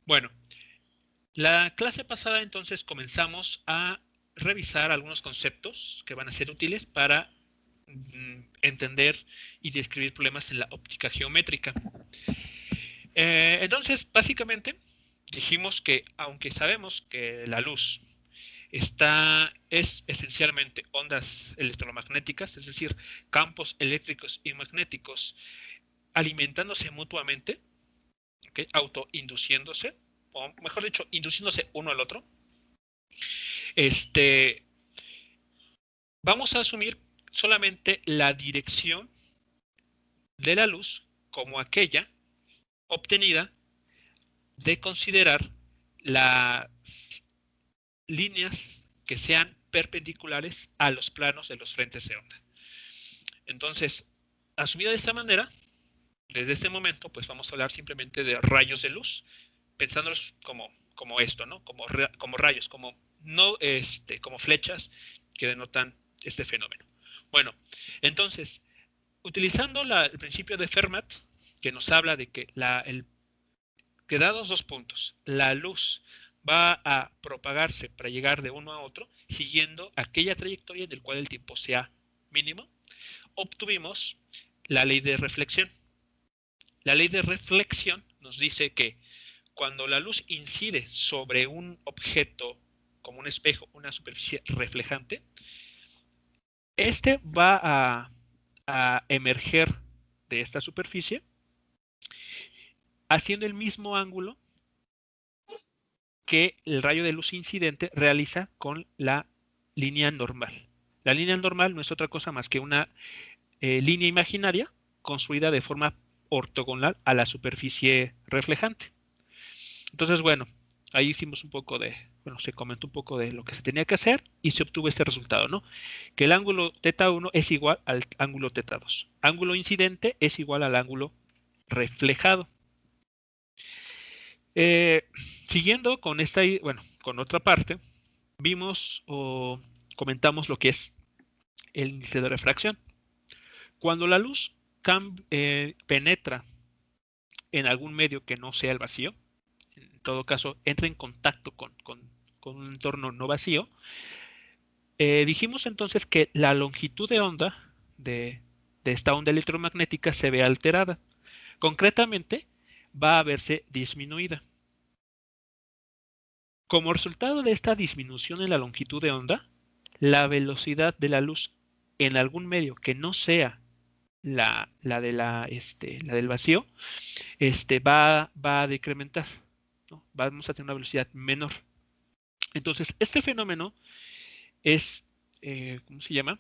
Bueno, la clase pasada entonces comenzamos a revisar algunos conceptos que van a ser útiles para entender y describir problemas en la óptica geométrica. Entonces, básicamente, dijimos que aunque sabemos que la luz es esencialmente ondas electromagnéticas, es decir, campos eléctricos y magnéticos alimentándose mutuamente, ¿okay? Autoinduciéndose, o mejor dicho, induciéndose uno al otro. Este, Vamos a asumir solamente la dirección de la luz como aquella obtenida de considerar las líneas que sean perpendiculares a los planos de los frentes de onda. Entonces, asumida de esta manera, desde este momento, pues vamos a hablar simplemente de rayos de luz, pensándolos como esto, ¿no? Como rayos, no como flechas que denotan este fenómeno. Bueno, entonces, utilizando el principio de Fermat, que nos habla de que dados dos puntos, la luz va a propagarse para llegar de uno a otro, siguiendo aquella trayectoria del cual el tiempo sea mínimo, obtuvimos la ley de reflexión. La ley de reflexión nos dice que cuando la luz incide sobre un objeto como un espejo, una superficie reflejante, este va a emerger de esta superficie haciendo el mismo ángulo que el rayo de luz incidente realiza con la línea normal. La línea normal no es otra cosa más que una línea imaginaria construida de forma ortogonal a la superficie reflejante. Entonces, bueno, ahí hicimos un poco se comentó un poco de lo que se tenía que hacer y se obtuvo este resultado, ¿no? Que el ángulo θ1 es igual al ángulo θ2. Ángulo incidente es igual al ángulo reflejado. Eh, Siguiendo con con otra parte, vimos o comentamos lo que es el índice de refracción. Cuando la luz penetra en algún medio que no sea el vacío, en todo caso entra en contacto con un entorno no vacío, dijimos entonces que la longitud de onda de esta onda electromagnética se ve alterada. Concretamente, va a verse disminuida. Como resultado de esta disminución en la longitud de onda, la velocidad de la luz en algún medio que no sea la del vacío, va a decrementar, ¿no? Vamos a tener una velocidad menor. Entonces, este fenómeno ¿cómo se llama?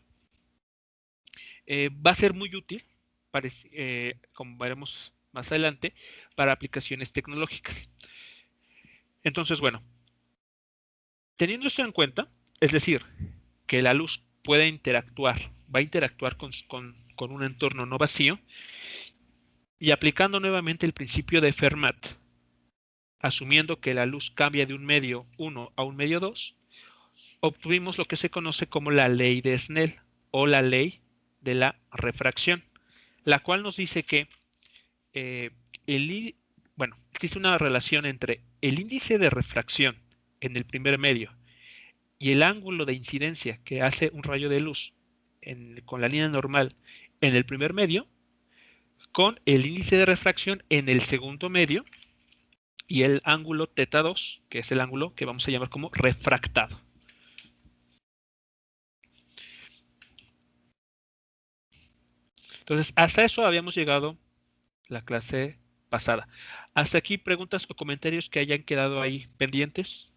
Va a ser muy útil, como veremos más adelante, para aplicaciones tecnológicas. Entonces, bueno, teniendo esto en cuenta, es decir, que la luz va a interactuar con un entorno no vacío, y aplicando nuevamente el principio de Fermat, asumiendo que la luz cambia de un medio 1 a un medio 2, obtuvimos lo que se conoce como la ley de Snell o la ley de la refracción, la cual nos dice que eh, existe una relación entre el índice de refracción en el primer medio y el ángulo de incidencia que hace un rayo de luz con la línea normal en el primer medio, con el índice de refracción en el segundo medio y el ángulo θ2, que es el ángulo que vamos a llamar como refractado. Entonces, hasta eso habíamos llegado la clase pasada. Hasta aquí, preguntas o comentarios que hayan quedado ahí pendientes.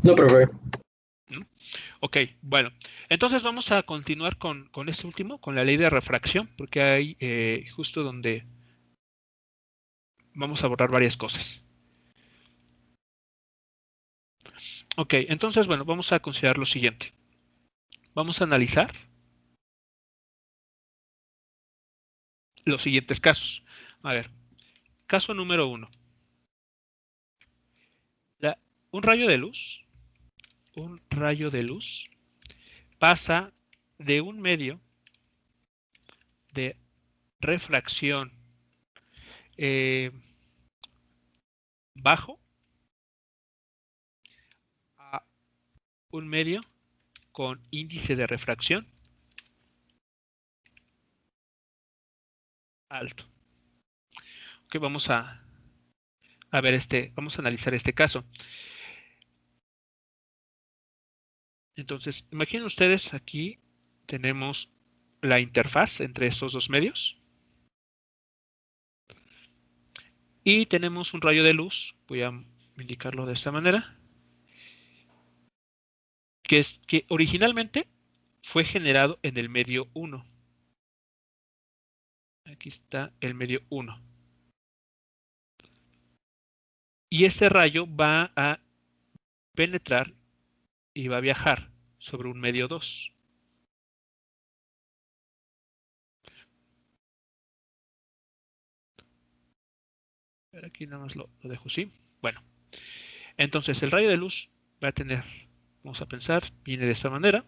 No, profe. ¿No? Ok, bueno, entonces vamos a continuar con este último, con la ley de refracción, porque hay justo donde vamos a abordar varias cosas. Ok, entonces, bueno, vamos a considerar lo siguiente. Vamos a analizar los siguientes casos. A ver, caso número 1. un rayo de luz pasa de un medio de refracción bajo a un medio con índice de refracción alto. Ok, vamos a ver vamos a analizar este caso. Entonces, imaginen ustedes, aquí tenemos la interfaz entre estos dos medios y tenemos un rayo de luz, voy a indicarlo de esta manera, que originalmente fue generado en el medio 1. Aquí está el medio 1. Y este rayo va a penetrar y va a viajar sobre un medio 2. Aquí nada más lo dejo así. Bueno, entonces el rayo de luz va a tener, vamos a pensar, viene de esta manera,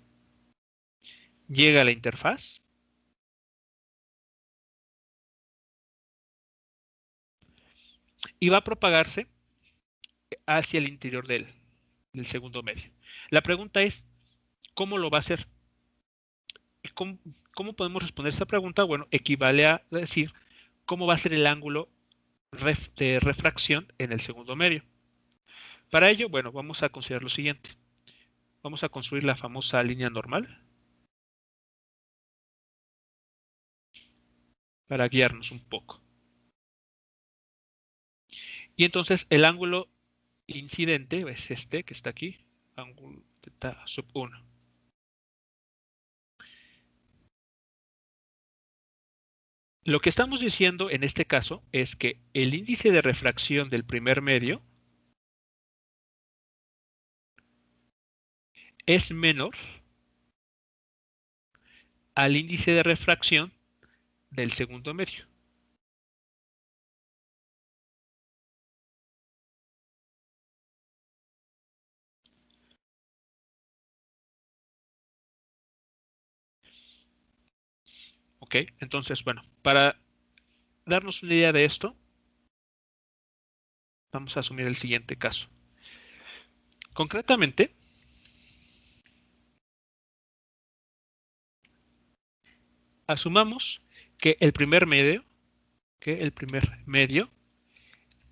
llega a la interfaz y va a propagarse hacia el interior del segundo medio. La pregunta es, ¿cómo lo va a hacer? ¿Cómo podemos responder esa pregunta? Bueno, equivale a decir cómo va a ser el ángulo de refracción en el segundo medio. Para ello, bueno, vamos a considerar lo siguiente. Vamos a construir la famosa línea normal para guiarnos un poco. Y entonces el ángulo incidente es este que está aquí, ángulo θ sub 1. Lo que estamos diciendo en este caso es que el índice de refracción del primer medio es menor al índice de refracción del segundo medio. ¿Ok? Entonces, bueno, para darnos una idea de esto, vamos a asumir el siguiente caso. Concretamente, asumamos que el primer medio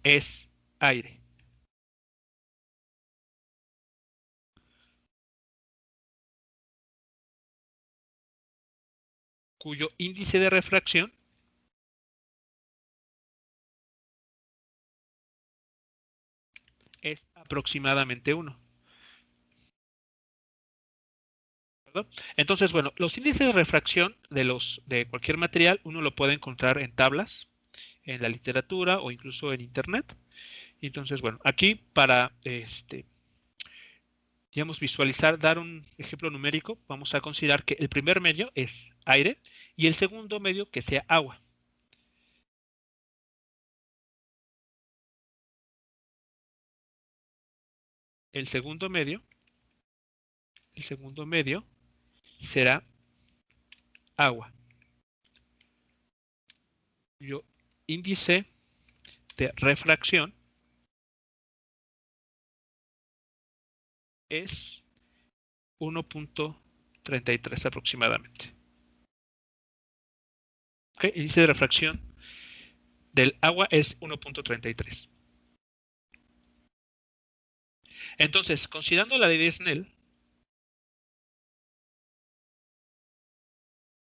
es aire. Cuyo índice de refracción es aproximadamente 1. Entonces, bueno, los índices de refracción de cualquier material uno lo puede encontrar en tablas, en la literatura o incluso en internet. Entonces, bueno, aquí para digamos, visualizar, dar un ejemplo numérico, vamos a considerar que el primer medio es aire y el segundo medio que sea agua. El segundo medio será agua, cuyo índice de refracción es 1.33 aproximadamente. ¿Okay? El índice de refracción del agua es 1.33. Entonces, considerando la ley de Snell,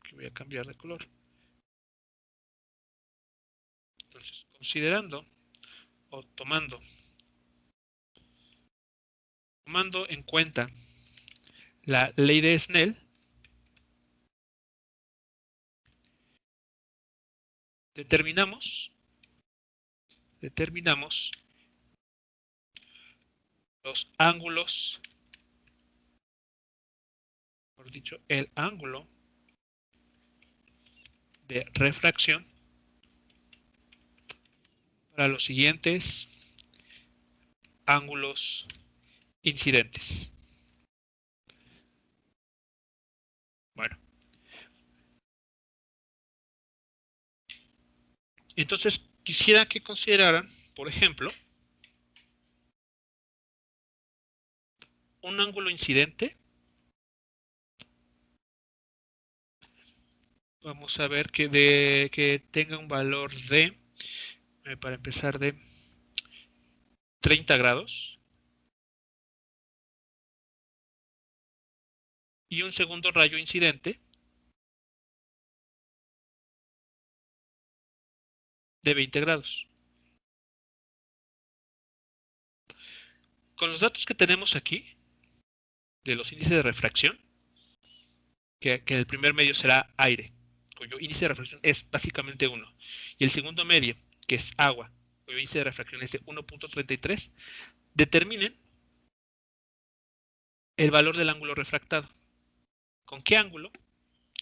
que voy a cambiar de color. Entonces, considerando o tomando en cuenta la ley de Snell, determinamos los ángulos, mejor dicho, el ángulo de refracción para los siguientes ángulos incidentes. Bueno, entonces quisiera que consideraran, por ejemplo, un ángulo incidente. Vamos a ver que tenga un valor de, para empezar, de 30 grados. Y un segundo rayo incidente de 20 grados. Con los datos que tenemos aquí, de los índices de refracción, que el primer medio será aire, cuyo índice de refracción es básicamente 1, y el segundo medio, que es agua, cuyo índice de refracción es de 1.33, determinen el valor del ángulo refractado. ¿Con qué ángulo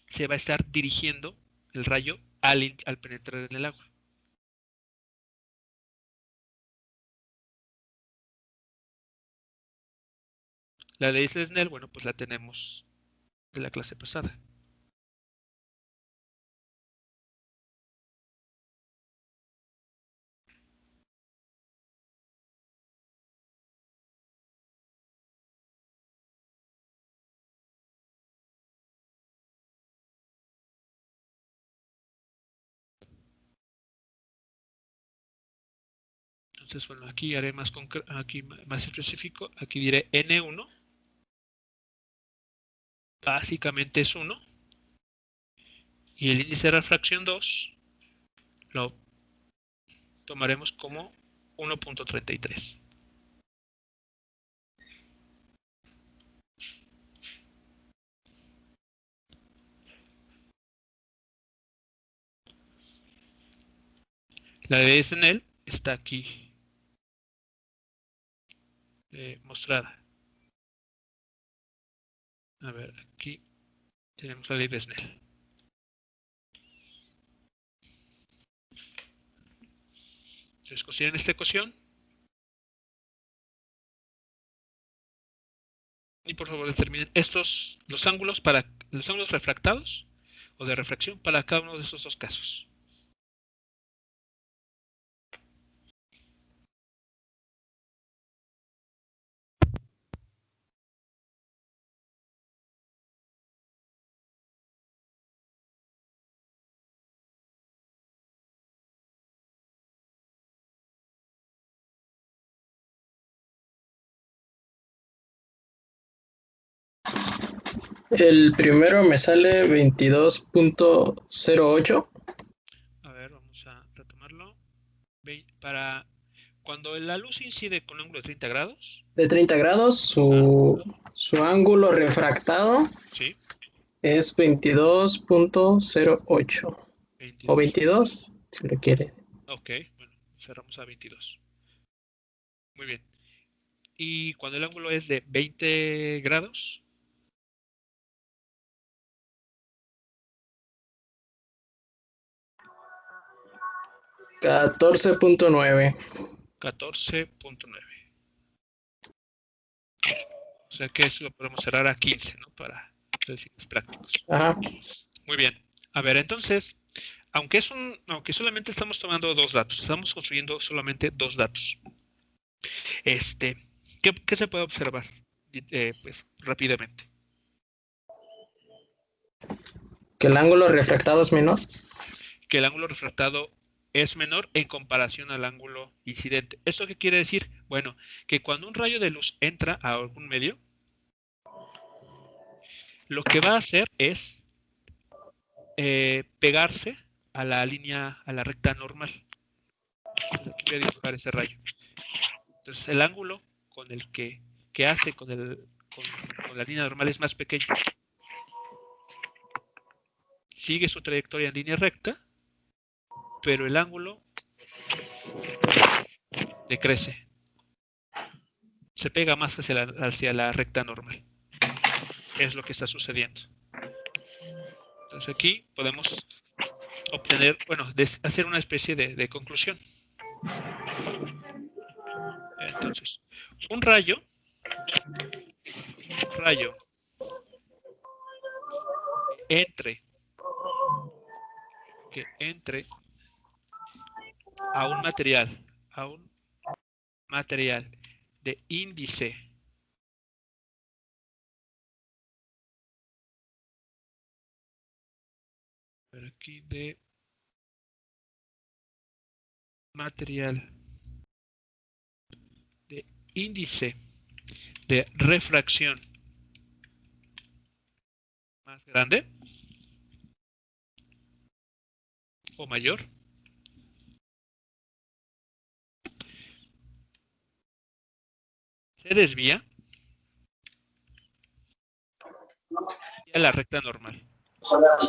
se va a estar dirigiendo el rayo al penetrar en el agua? La ley de Snell, bueno, pues la tenemos de la clase pasada. Entonces, bueno, aquí haré aquí más específico. Aquí diré N1. Básicamente es 1. Y el índice de refracción 2 lo tomaremos como 1.33. La de Snell está aquí mostrada. A ver, aquí tenemos la ley de Snell. Entonces, consideren esta ecuación. Y por favor determinen los ángulos refractados o de refracción para cada uno de estos dos casos. El primero me sale 22.08. A ver, vamos a retomarlo. Para cuando la luz incide con un ángulo de 30 grados. De 30 grados, su ángulo refractado Sí. es 22.08. 22. O 22, si lo quiere. Ok, bueno, cerramos a 22. Muy bien. Y cuando el ángulo es de 20 grados. 14.9. 14.9. O sea que eso lo podemos cerrar a 15, ¿no? Para fines prácticos. Ajá. Muy bien. A ver, entonces, aunque solamente estamos tomando dos datos, estamos construyendo solamente dos datos. ¿Qué se puede observar? Pues rápidamente. Que el ángulo refractado es menor. Que el ángulo refractado es menor en comparación al ángulo incidente. ¿Esto qué quiere decir? Bueno, que cuando un rayo de luz entra a algún medio, lo que va a hacer es pegarse a la línea, a la recta normal. Entonces, aquí voy a dibujar ese rayo. Entonces, el ángulo con el que hace con la línea normal es más pequeño. Sigue su trayectoria en línea recta, pero el ángulo decrece. Se pega más hacia la recta normal. Es lo que está sucediendo. Entonces aquí podemos obtener, bueno, hacer una especie de conclusión. Entonces, un rayo un rayo que entre a un material de índice aquí de material de índice de refracción más grande o mayor, se desvía a la recta normal.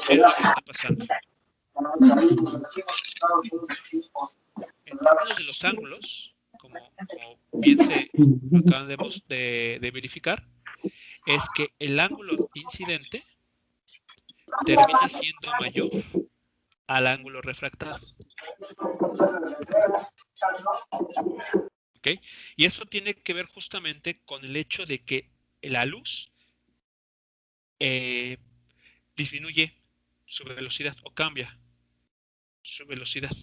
¿Qué es lo que está pasando? En términos de los ángulos, como bien se acaban de verificar, es que el ángulo incidente termina siendo mayor al ángulo refractado. ¿Okay? Y eso tiene que ver justamente con el hecho de que la luz disminuye su velocidad o cambia su velocidad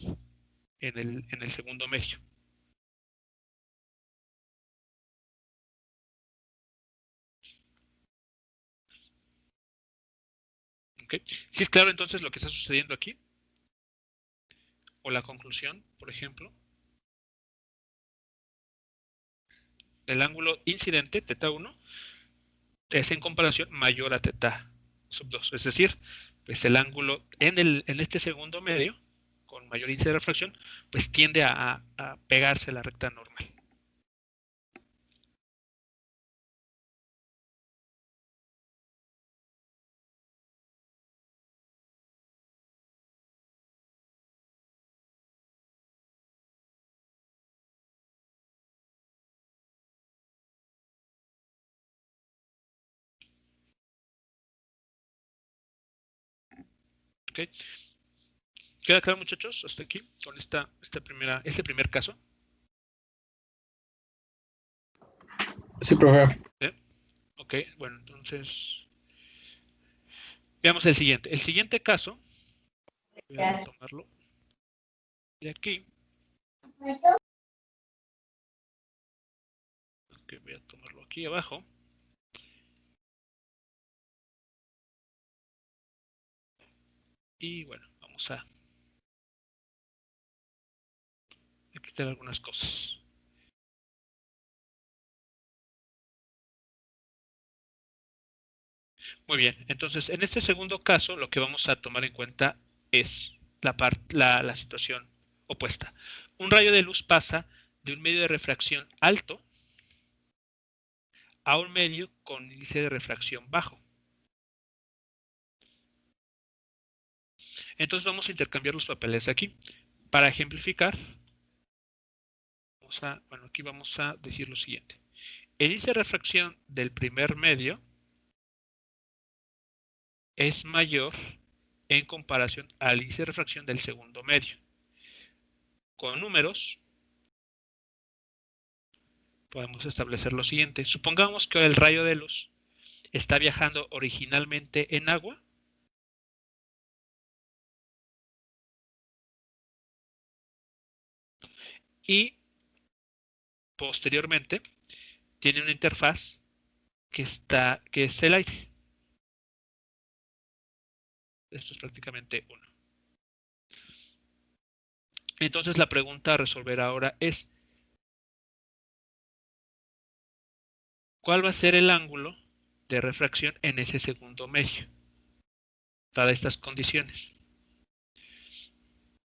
en el segundo medio. ¿Okay? ¿Sí es claro entonces lo que está sucediendo aquí? O la conclusión, por ejemplo, el ángulo incidente, θ1, es en comparación mayor a θ sub 2. Es decir, pues el ángulo en este segundo medio, con mayor índice de refracción, pues tiende a pegarse a la recta normal. ¿Okay? ¿Queda claro, muchachos? Hasta aquí, con este primer caso. Sí, profe. ¿Eh? Ok, bueno, entonces veamos el siguiente. El siguiente caso, voy a retomarlo de aquí. Okay, voy a tomarlo aquí abajo. Y bueno, vamos a quitar algunas cosas. Muy bien, entonces en este segundo caso lo que vamos a tomar en cuenta es la situación opuesta. Un rayo de luz pasa de un medio de refracción alto a un medio con índice de refracción bajo. Entonces vamos a intercambiar los papeles aquí. Para ejemplificar, aquí vamos a decir lo siguiente. El índice de refracción del primer medio es mayor en comparación al índice de refracción del segundo medio. Con números podemos establecer lo siguiente. Supongamos que el rayo de luz está viajando originalmente en agua y posteriormente tiene una interfaz que es el aire. Esto es prácticamente uno. Entonces la pregunta a resolver ahora es, ¿cuál va a ser el ángulo de refracción en ese segundo medio? Dadas estas condiciones.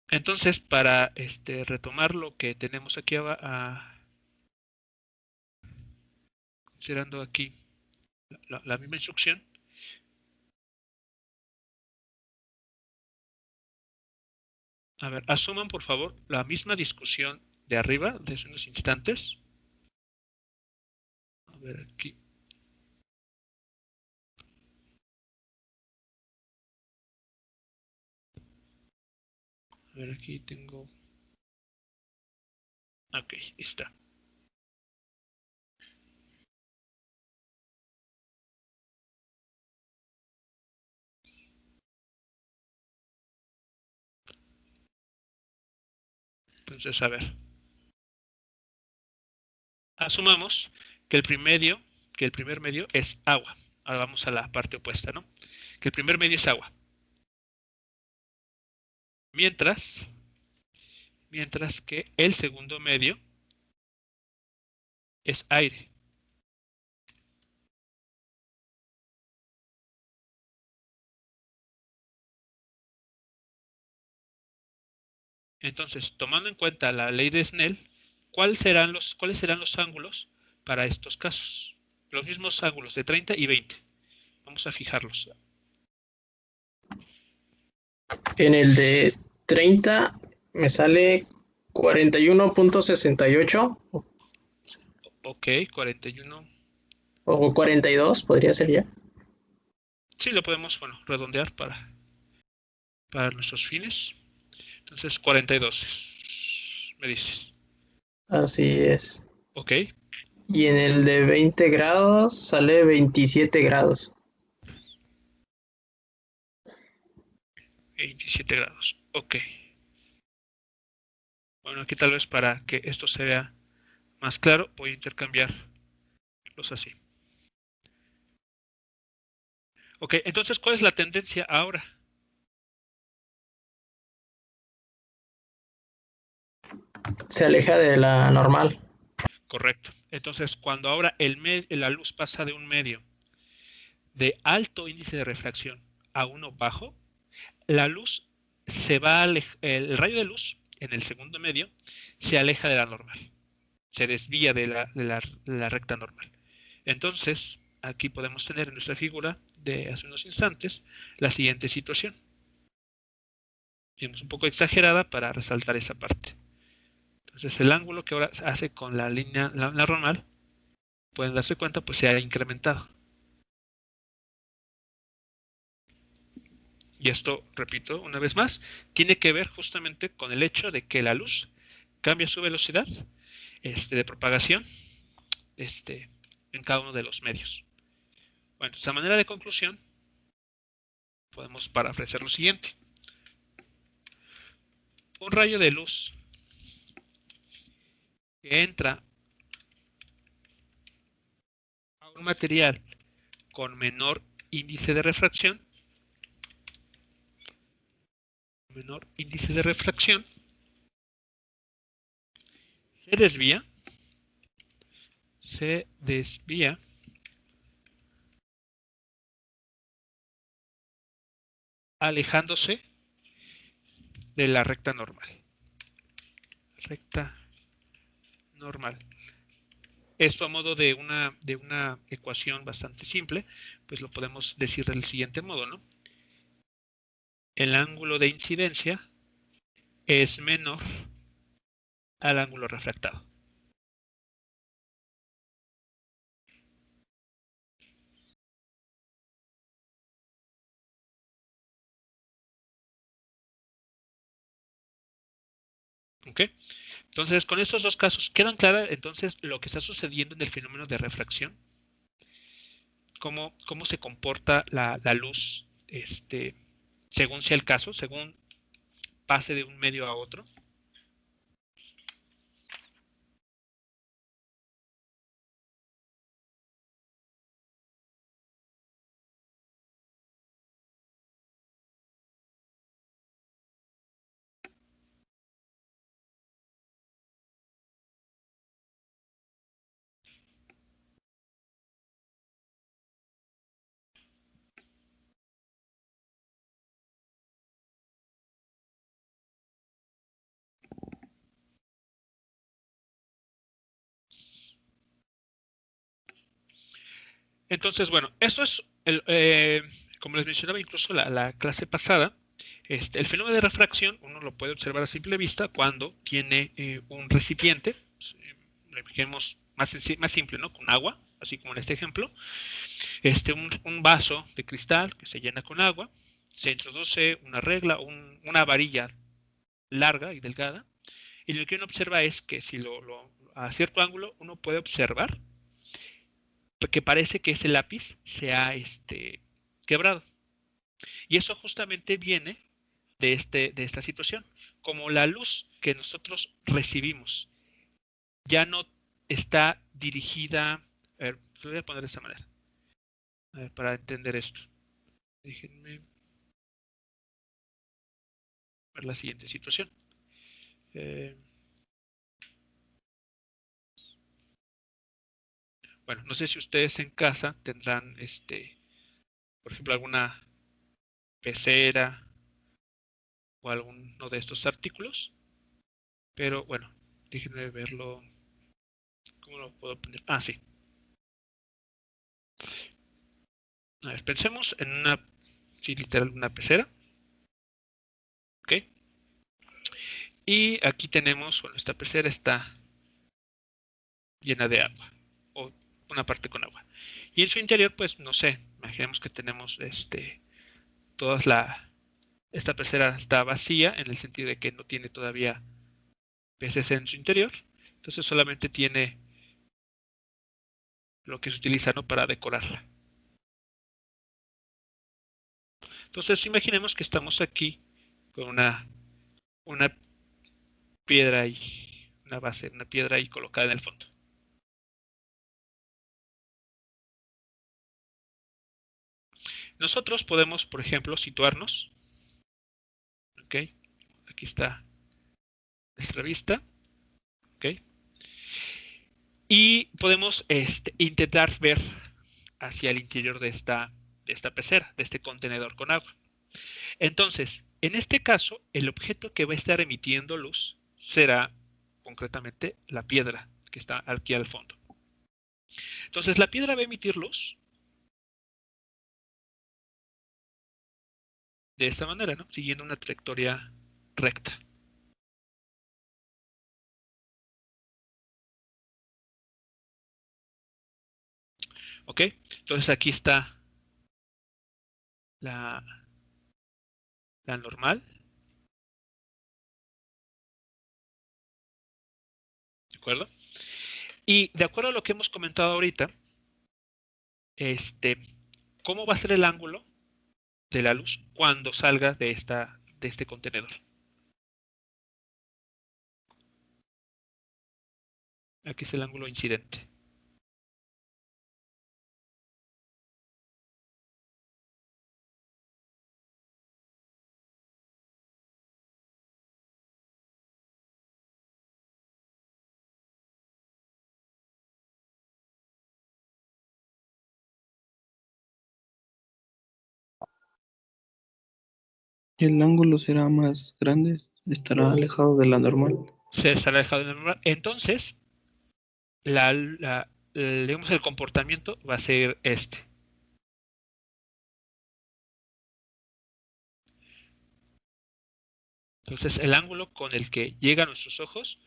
Entonces, para retomar lo que tenemos aquí considerando aquí la misma instrucción, a ver, asuman por favor la misma discusión de arriba, de hace unos instantes. A ver aquí. A ver, aquí tengo. Ok, está. Entonces, a ver. Asumamos que el primer medio es agua. Ahora vamos a la parte opuesta, ¿no? Que el primer medio es agua. Mientras que el segundo medio es aire. Entonces, tomando en cuenta la ley de Snell, cuáles serán los ángulos para estos casos? Los mismos ángulos de 30 y 20. Vamos a fijarlos. En el de 30 me sale 41.68 Ok, 41. o 42, podría ser ya. Sí, lo podemos, bueno, redondear para nuestros fines. Entonces, 42, me dices. Así es. Ok, Y en el de 20 grados sale 27 grados. 27 grados. Ok. Bueno, aquí tal vez para que esto se vea más claro, voy a intercambiarlos así. Ok, entonces, ¿cuál es la tendencia ahora? Se aleja de la normal. Correcto. Entonces, cuando ahora la luz pasa de un medio de alto índice de refracción a uno bajo, la luz el rayo de luz en el segundo medio se aleja de la normal, se desvía de la recta normal. Entonces, aquí podemos tener en nuestra figura de hace unos instantes la siguiente situación. Es un poco exagerada para resaltar esa parte. Entonces, el ángulo que ahora se hace con la línea la normal, pueden darse cuenta, pues se ha incrementado. Y esto, repito una vez más, tiene que ver justamente con el hecho de que la luz cambia su velocidad de propagación en cada uno de los medios. Bueno, esta manera de conclusión podemos parafrasear lo siguiente. Un rayo de luz que entra a un material con menor índice de refracción, se desvía alejándose de la recta normal. Recta normal. Esto a modo de una ecuación bastante simple, pues lo podemos decir del siguiente modo, ¿no? El ángulo de incidencia es menor al ángulo refractado. ¿Ok? Entonces, con estos dos casos, ¿quedan claras entonces lo que está sucediendo en el fenómeno de refracción? ¿Cómo se comporta la luz según sea el caso, según pase de un medio a otro? Entonces, bueno, esto es, como les mencionaba incluso la clase pasada, el fenómeno de refracción uno lo puede observar a simple vista cuando tiene un recipiente, lo imaginemos más simple, ¿no? Con agua, así como en este ejemplo, un vaso de cristal que se llena con agua, se introduce una regla, una varilla larga y delgada, y lo que uno observa es que si a cierto ángulo uno puede observar que parece que ese lápiz se ha quebrado. Y eso justamente viene de esta situación. Como la luz que nosotros recibimos ya no está dirigida, a ver, lo voy a poner de esta manera, a ver, para entender esto. Déjenme ver la siguiente situación. Bueno, no sé si ustedes en casa tendrán, por ejemplo, alguna pecera o alguno de estos artículos, pero bueno, déjenme verlo. ¿Cómo lo puedo poner? Ah, sí. A ver, pensemos en una, sí, literal, una pecera. ¿Ok? Y aquí tenemos, bueno, esta pecera está llena de agua, o una parte con agua. Y en su interior, pues, no sé, imaginemos que tenemos, toda esta pecera está vacía, en el sentido de que no tiene todavía peces en su interior. Entonces solamente tiene lo que se utiliza, ¿no?, para decorarla. Entonces imaginemos que estamos aquí con una piedra ahí, una base, una piedra ahí colocada en el fondo. Nosotros podemos, por ejemplo, situarnos, ¿ok? Aquí está nuestra vista, ¿ok? Y podemos intentar ver hacia el interior de esta pecera, de este contenedor con agua. Entonces, en este caso, el objeto que va a estar emitiendo luz será concretamente la piedra que está aquí al fondo. Entonces, la piedra va a emitir luz de esta manera, ¿no?, siguiendo una trayectoria recta. ¿Ok? Entonces aquí está la, la normal, ¿de acuerdo? Y de acuerdo a lo que hemos comentado ahorita, ¿cómo va a ser el ángulo de la luz cuando salga de este contenedor? Aquí es el ángulo incidente. El ángulo será más grande, estará alejado de la normal. Se estará alejado de la normal. Entonces, digamos, el comportamiento va a ser este. Entonces, el ángulo con el que llegan nuestros ojos,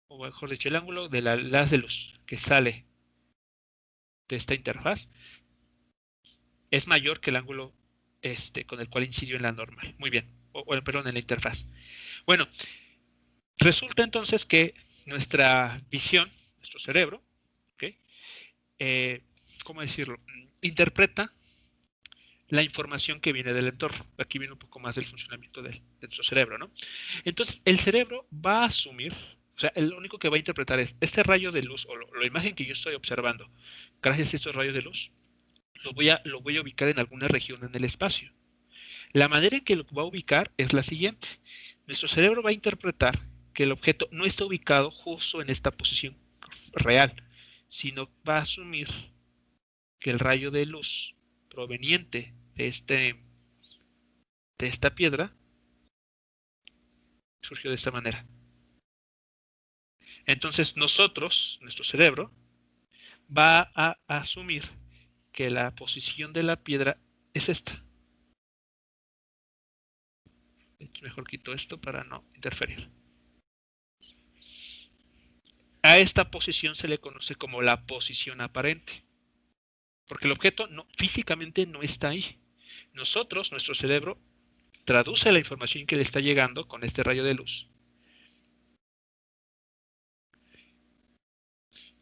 o mejor dicho, el ángulo de la haz de luz que sale de esta interfaz, es mayor que el ángulo con el cual incidió en la normal. Muy bien. Perdón, en la interfaz. Bueno, resulta entonces que nuestra visión, nuestro cerebro, ¿ok?, ¿cómo decirlo?, interpreta la información que viene del entorno. Aquí viene un poco más del funcionamiento de nuestro cerebro, ¿no? Entonces, el cerebro va a asumir, o sea, lo único que va a interpretar es este rayo de luz, o la imagen que yo estoy observando, gracias a estos rayos de luz, lo voy a ubicar en alguna región en el espacio. La manera en que lo va a ubicar es la siguiente. Nuestro cerebro va a interpretar que el objeto no está ubicado justo en esta posición real, sino va a asumir que el rayo de luz proveniente de esta piedra surgió de esta manera. Entonces nosotros, nuestro cerebro, va a asumir que la posición de la piedra es esta. Mejor quito esto para no interferir. A esta posición se le conoce como la posición aparente, porque el objeto físicamente no está ahí. Nosotros, nuestro cerebro, traduce la información que le está llegando con este rayo de luz.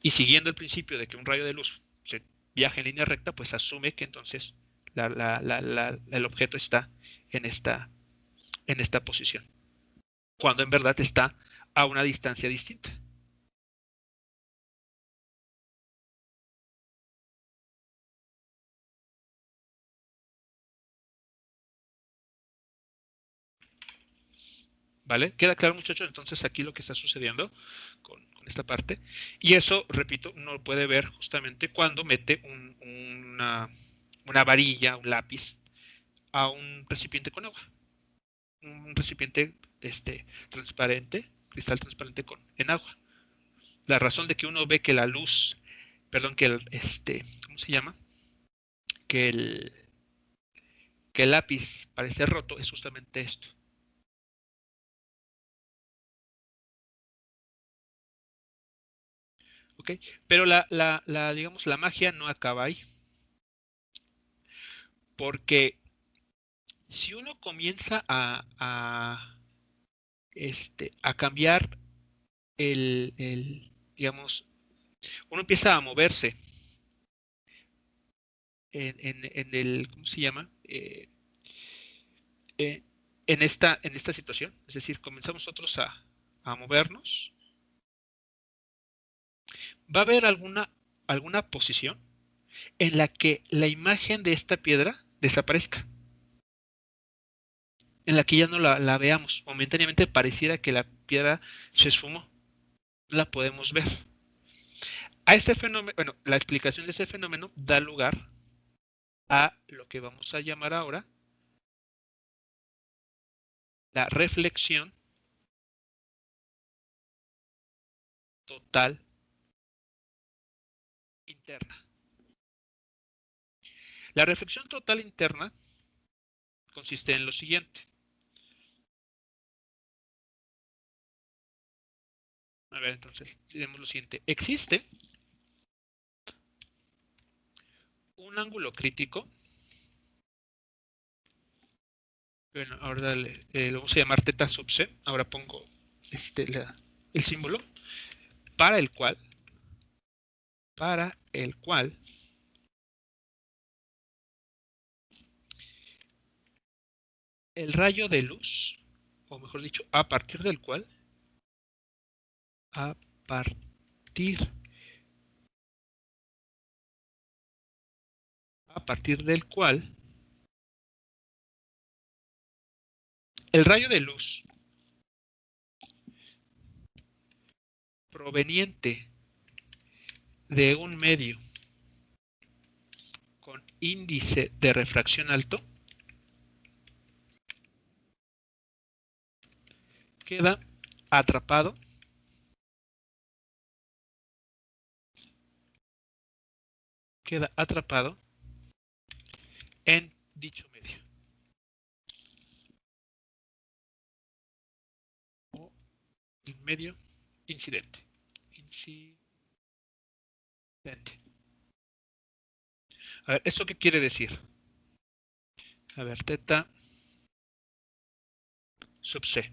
Y siguiendo el principio de que un rayo de luz se viaja en línea recta, pues asume que entonces el objeto está en esta posición, cuando en verdad está a una distancia distinta. ¿Vale? ¿Queda claro, muchachos? Entonces aquí lo que está sucediendo con esta parte. Y eso, repito, uno lo puede ver justamente cuando mete una varilla, un lápiz, a un recipiente con agua. Un recipiente transparente, cristal transparente en agua. La razón de que uno ve que la luz, perdón, ¿cómo se llama? Que que el lápiz parece roto es justamente esto. ¿Ok? Pero digamos, la magia no acaba ahí. Porque si uno comienza a cambiar digamos, uno empieza a moverse ¿cómo se llama? Eh, en esta situación, es decir, comenzamos nosotros a movernos, va a haber alguna posición en la que la imagen de esta piedra desaparezca, en la que ya no la veamos. Momentáneamente pareciera que la piedra se esfumó, no la podemos ver. A este fenómeno, bueno, la explicación de ese fenómeno da lugar a lo que vamos a llamar ahora la reflexión total interna. La reflexión total interna consiste en lo siguiente. A ver, entonces, diremos lo siguiente. Existe un ángulo crítico. Bueno, ahora lo vamos a llamar teta sub c. Ahora pongo el símbolo para el cual el rayo de luz, o mejor dicho, a partir del cual, a partir, a partir del cual, el rayo de luz proveniente de un medio con índice de refracción alto queda atrapado en dicho medio. O el medio incidente. A ver, ¿eso qué quiere decir? A ver, teta sub c.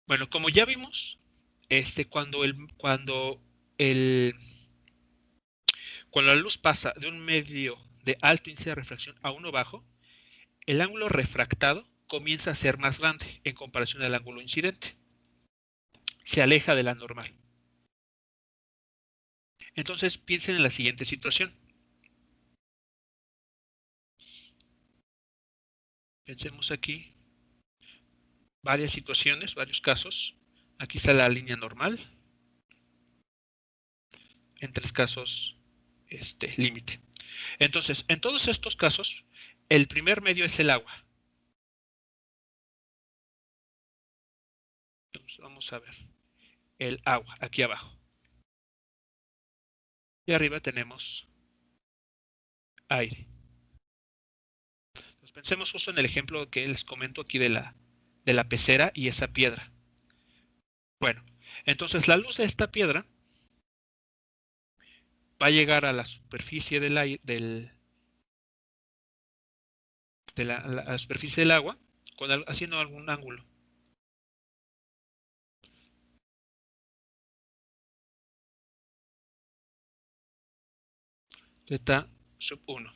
Bueno, como ya vimos, el, cuando la luz pasa de un medio de alto índice de refracción a uno bajo, el ángulo refractado comienza a ser más grande en comparación al ángulo incidente. Se aleja de la normal. Entonces piensen en la siguiente situación. Pensemos aquí varias situaciones, varios casos. Aquí está la línea normal. En 3 casos, límite. Entonces, en todos estos casos, el primer medio es el agua. Entonces, vamos a ver. El agua, aquí abajo. Y arriba tenemos aire. Entonces, pensemos justo en el ejemplo que les comento aquí de la pecera y esa piedra. Bueno, entonces la luz de esta piedra va a llegar a la superficie del aire, la superficie del agua haciendo algún ángulo. Teta sub 1.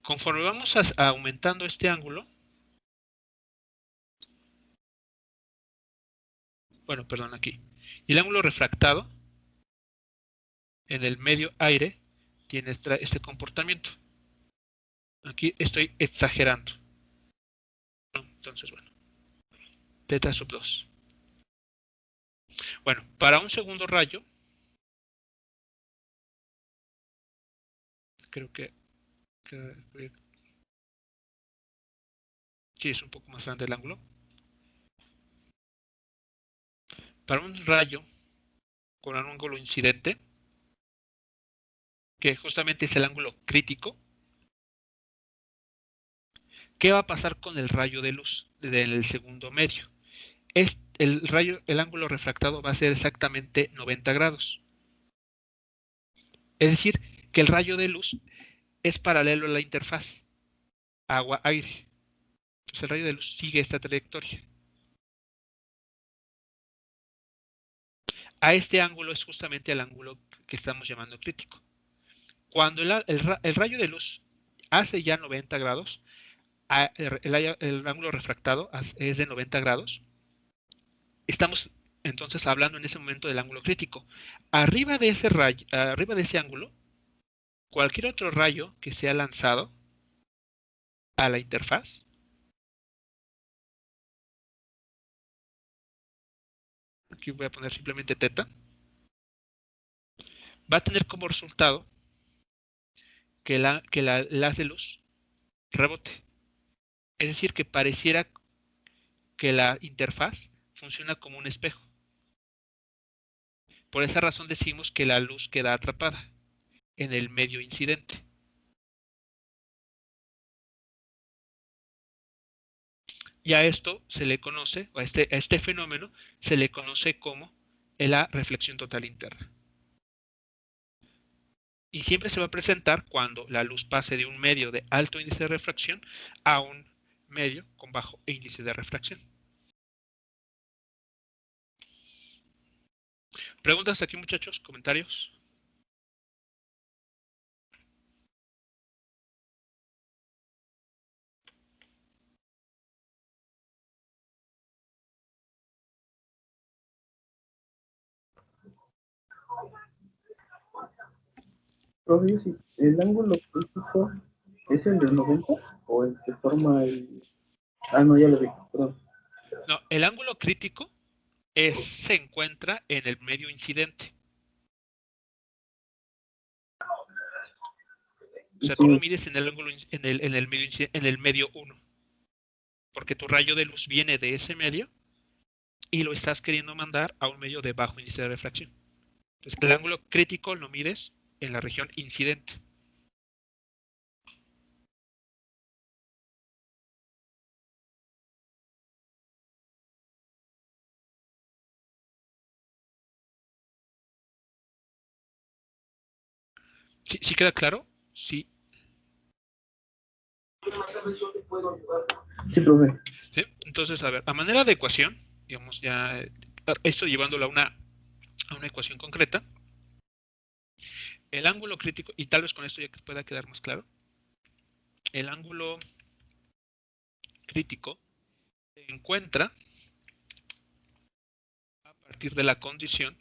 Conforme vamos aumentando este ángulo, bueno, perdón, aquí. Y el ángulo refractado en el medio aire tiene este comportamiento. Aquí estoy exagerando. Entonces, bueno, teta sub 2. Bueno, para un segundo rayo, creo que sí es un poco más grande el ángulo. Para un rayo con un ángulo incidente, que justamente es el ángulo crítico, ¿qué va a pasar con el rayo de luz del segundo medio? El ángulo refractado va a ser exactamente 90 grados. Es decir, que el rayo de luz es paralelo a la interfaz agua-aire. Entonces el rayo de luz sigue esta trayectoria. A este ángulo es justamente el ángulo que estamos llamando crítico. Cuando el rayo de luz hace ya 90 grados, el ángulo refractado es de 90 grados, estamos entonces hablando en ese momento del ángulo crítico. Arriba de ese rayo, arriba de ese ángulo, cualquier otro rayo que sea lanzado a la interfaz, aquí voy a poner simplemente teta, va a tener como resultado que el haz de luz rebote. Es decir, que pareciera que la interfaz funciona como un espejo. Por esa razón decimos que la luz queda atrapada en el medio incidente. Y a esto se le conoce, a este fenómeno se le conoce como la reflexión total interna. Y siempre se va a presentar cuando la luz pase de un medio de alto índice de refracción a un medio con bajo índice de refracción. ¿Preguntas aquí, muchachos? ¿Comentarios? Profe, si el ángulo crítico es el de 90 o el que forma el. Ah, no, ya lo vi, perdón. No, el ángulo crítico se encuentra en el medio incidente. O sea, tú lo mides en el ángulo en el medio 1. Porque tu rayo de luz viene de ese medio y lo estás queriendo mandar a un medio de bajo índice de refracción. Entonces, el ángulo crítico lo mides en la región incidente. ¿Sí queda claro? Sí. Sí, profe. ¿Sí? Entonces, a ver, a manera de ecuación, digamos ya esto llevándolo a una ecuación concreta, el ángulo crítico, y tal vez con esto ya pueda quedar más claro, el ángulo crítico se encuentra a partir de la condición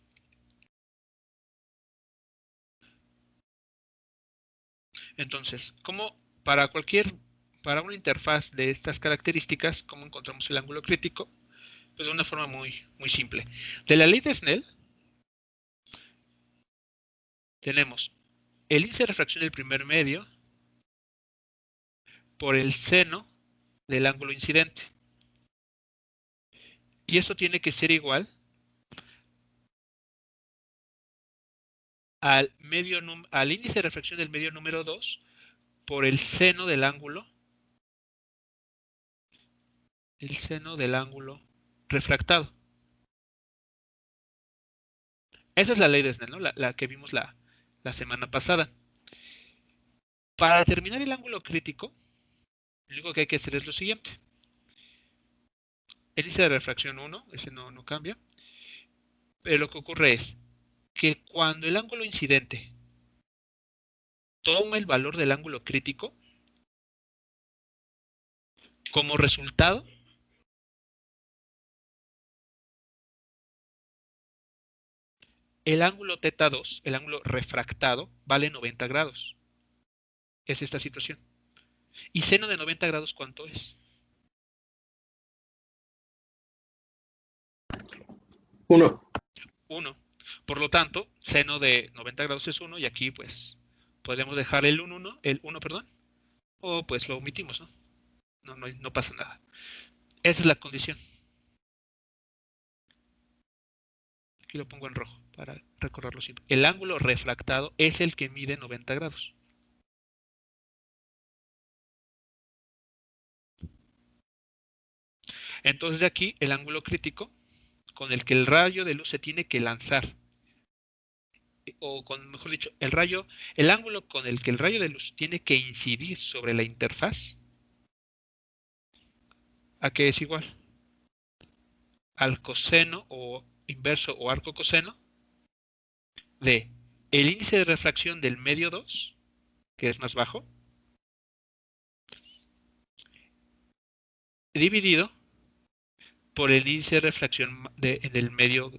entonces, como para una interfaz de estas características, ¿cómo encontramos el ángulo crítico? Pues de una forma muy, muy simple. De la ley de Snell tenemos el índice de refracción del primer medio por el seno del ángulo incidente. Y eso tiene que ser igual al índice de refracción del medio número 2 por el seno del ángulo refractado. Esa es la ley de Snell, ¿no? La que vimos la semana pasada. Para determinar el ángulo crítico, lo único que hay que hacer es lo siguiente. El índice de refracción 1, ese no cambia. Pero lo que ocurre es que cuando el ángulo incidente toma el valor del ángulo crítico como resultado el ángulo θ2, el ángulo refractado, vale 90 grados. Es esta situación. ¿Y seno de 90 grados cuánto es? 1. 1. Por lo tanto, seno de 90 grados es 1 y aquí pues podemos dejar el 1, perdón, o pues lo omitimos, ¿no? No pasa nada. Esa es la condición. Aquí lo pongo en rojo para recordarlo siempre. El ángulo refractado es el que mide 90 grados. Entonces de aquí el ángulo crítico con el que el rayo de luz se tiene que lanzar, o mejor dicho, el ángulo con el que el rayo de luz tiene que incidir sobre la interfaz, ¿a qué es igual? Al coseno o inverso o arco coseno de el índice de refracción del medio 2, que es más bajo, dividido por el índice de refracción en el medio,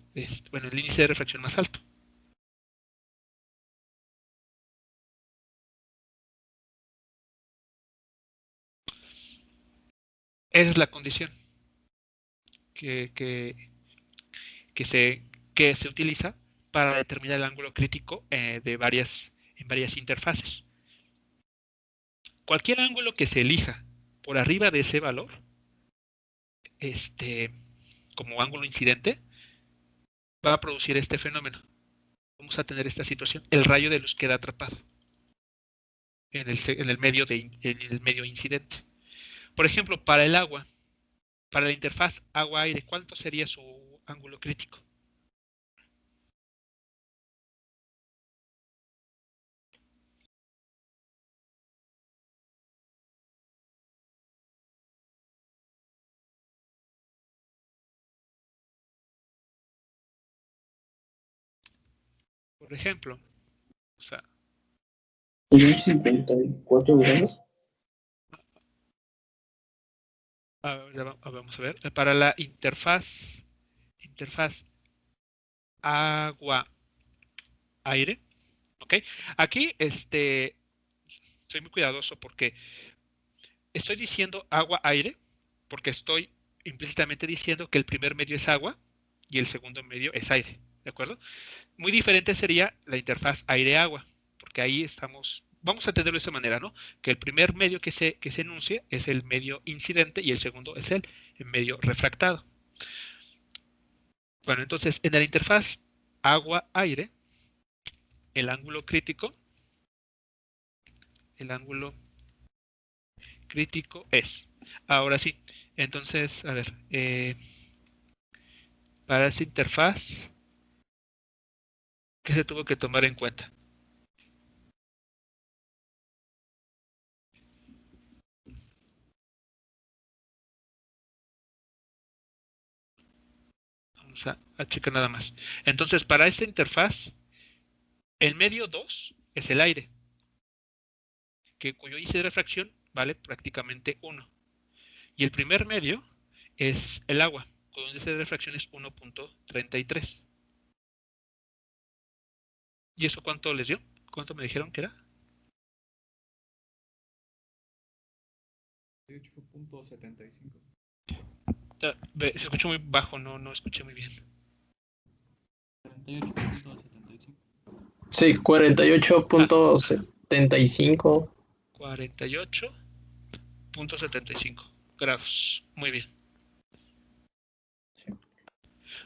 bueno, el índice de refracción más alto. Esa es la condición que, que, que se utiliza para determinar el ángulo crítico en varias interfaces. Cualquier ángulo que se elija por arriba de ese valor, como ángulo incidente, va a producir este fenómeno. Vamos a tener esta situación. El rayo de luz queda atrapado en el medio incidente. Por ejemplo, para el agua, para la interfaz agua-aire, ¿cuánto sería su ángulo crítico? Por ejemplo, o sea, 54 grados. vamos a ver, para la interfaz agua-aire, ¿ok? Aquí, soy muy cuidadoso porque estoy diciendo agua-aire, porque estoy implícitamente diciendo que el primer medio es agua y el segundo medio es aire, ¿de acuerdo? Muy diferente sería la interfaz aire-agua, porque ahí vamos a tenerlo de esa manera, ¿no? Que el primer medio que se enuncie es el medio incidente y el segundo es el medio refractado. Bueno, entonces en la interfaz agua-aire, el ángulo crítico es. Ahora sí, entonces, a ver, para esta interfaz, ¿qué se tuvo que tomar en cuenta? Vamos a checar nada más. Entonces, para esta interfaz, el medio 2 es el aire, cuyo índice de refracción vale prácticamente 1. Y el primer medio es el agua, cuyo índice de refracción es 1.33. ¿Y eso cuánto les dio? ¿Cuánto me dijeron que era? 48.75. Se escuchó muy bajo, no escuché muy bien. 48.75. Sí, 48.75. 48.75 grados. Muy bien. Sí.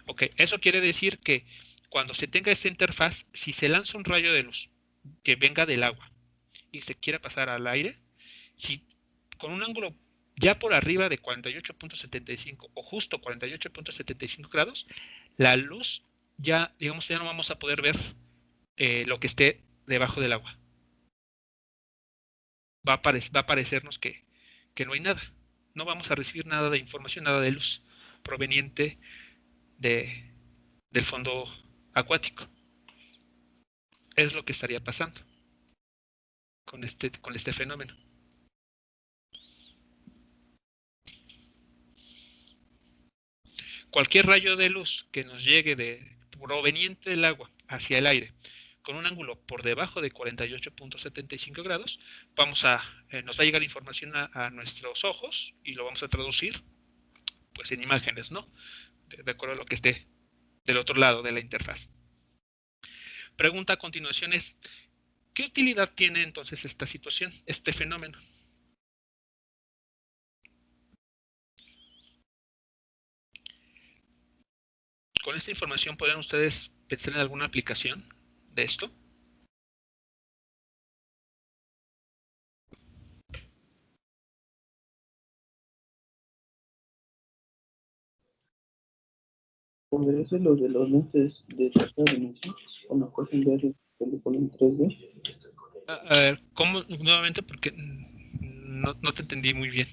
Ok, eso quiere decir que cuando se tenga esta interfaz, si se lanza un rayo de luz que venga del agua y se quiera pasar al aire, si con un ángulo ya por arriba de 48.75 o justo 48.75 grados, la luz ya, digamos, ya no vamos a poder ver lo que esté debajo del agua. Va a parecernos que no hay nada. No vamos a recibir nada de información, nada de luz proveniente del fondo acuático. Es lo que estaría pasando. con este fenómeno. Cualquier rayo de luz que nos llegue proveniente del agua hacia el aire con un ángulo por debajo de 48.75 grados, nos va a llegar información a nuestros ojos y lo vamos a traducir pues en imágenes, ¿no? De acuerdo a lo que esté del otro lado de la interfaz. Pregunta a continuación es, ¿qué utilidad tiene entonces esta situación, este fenómeno? Con esta información, ¿podrían ustedes pensar en alguna aplicación de esto? ¿Podría ser lo de los lentes de tercera dimensión? Cuando pueden ver película en 3D. A ver, ¿cómo? Nuevamente, porque no te entendí muy bien.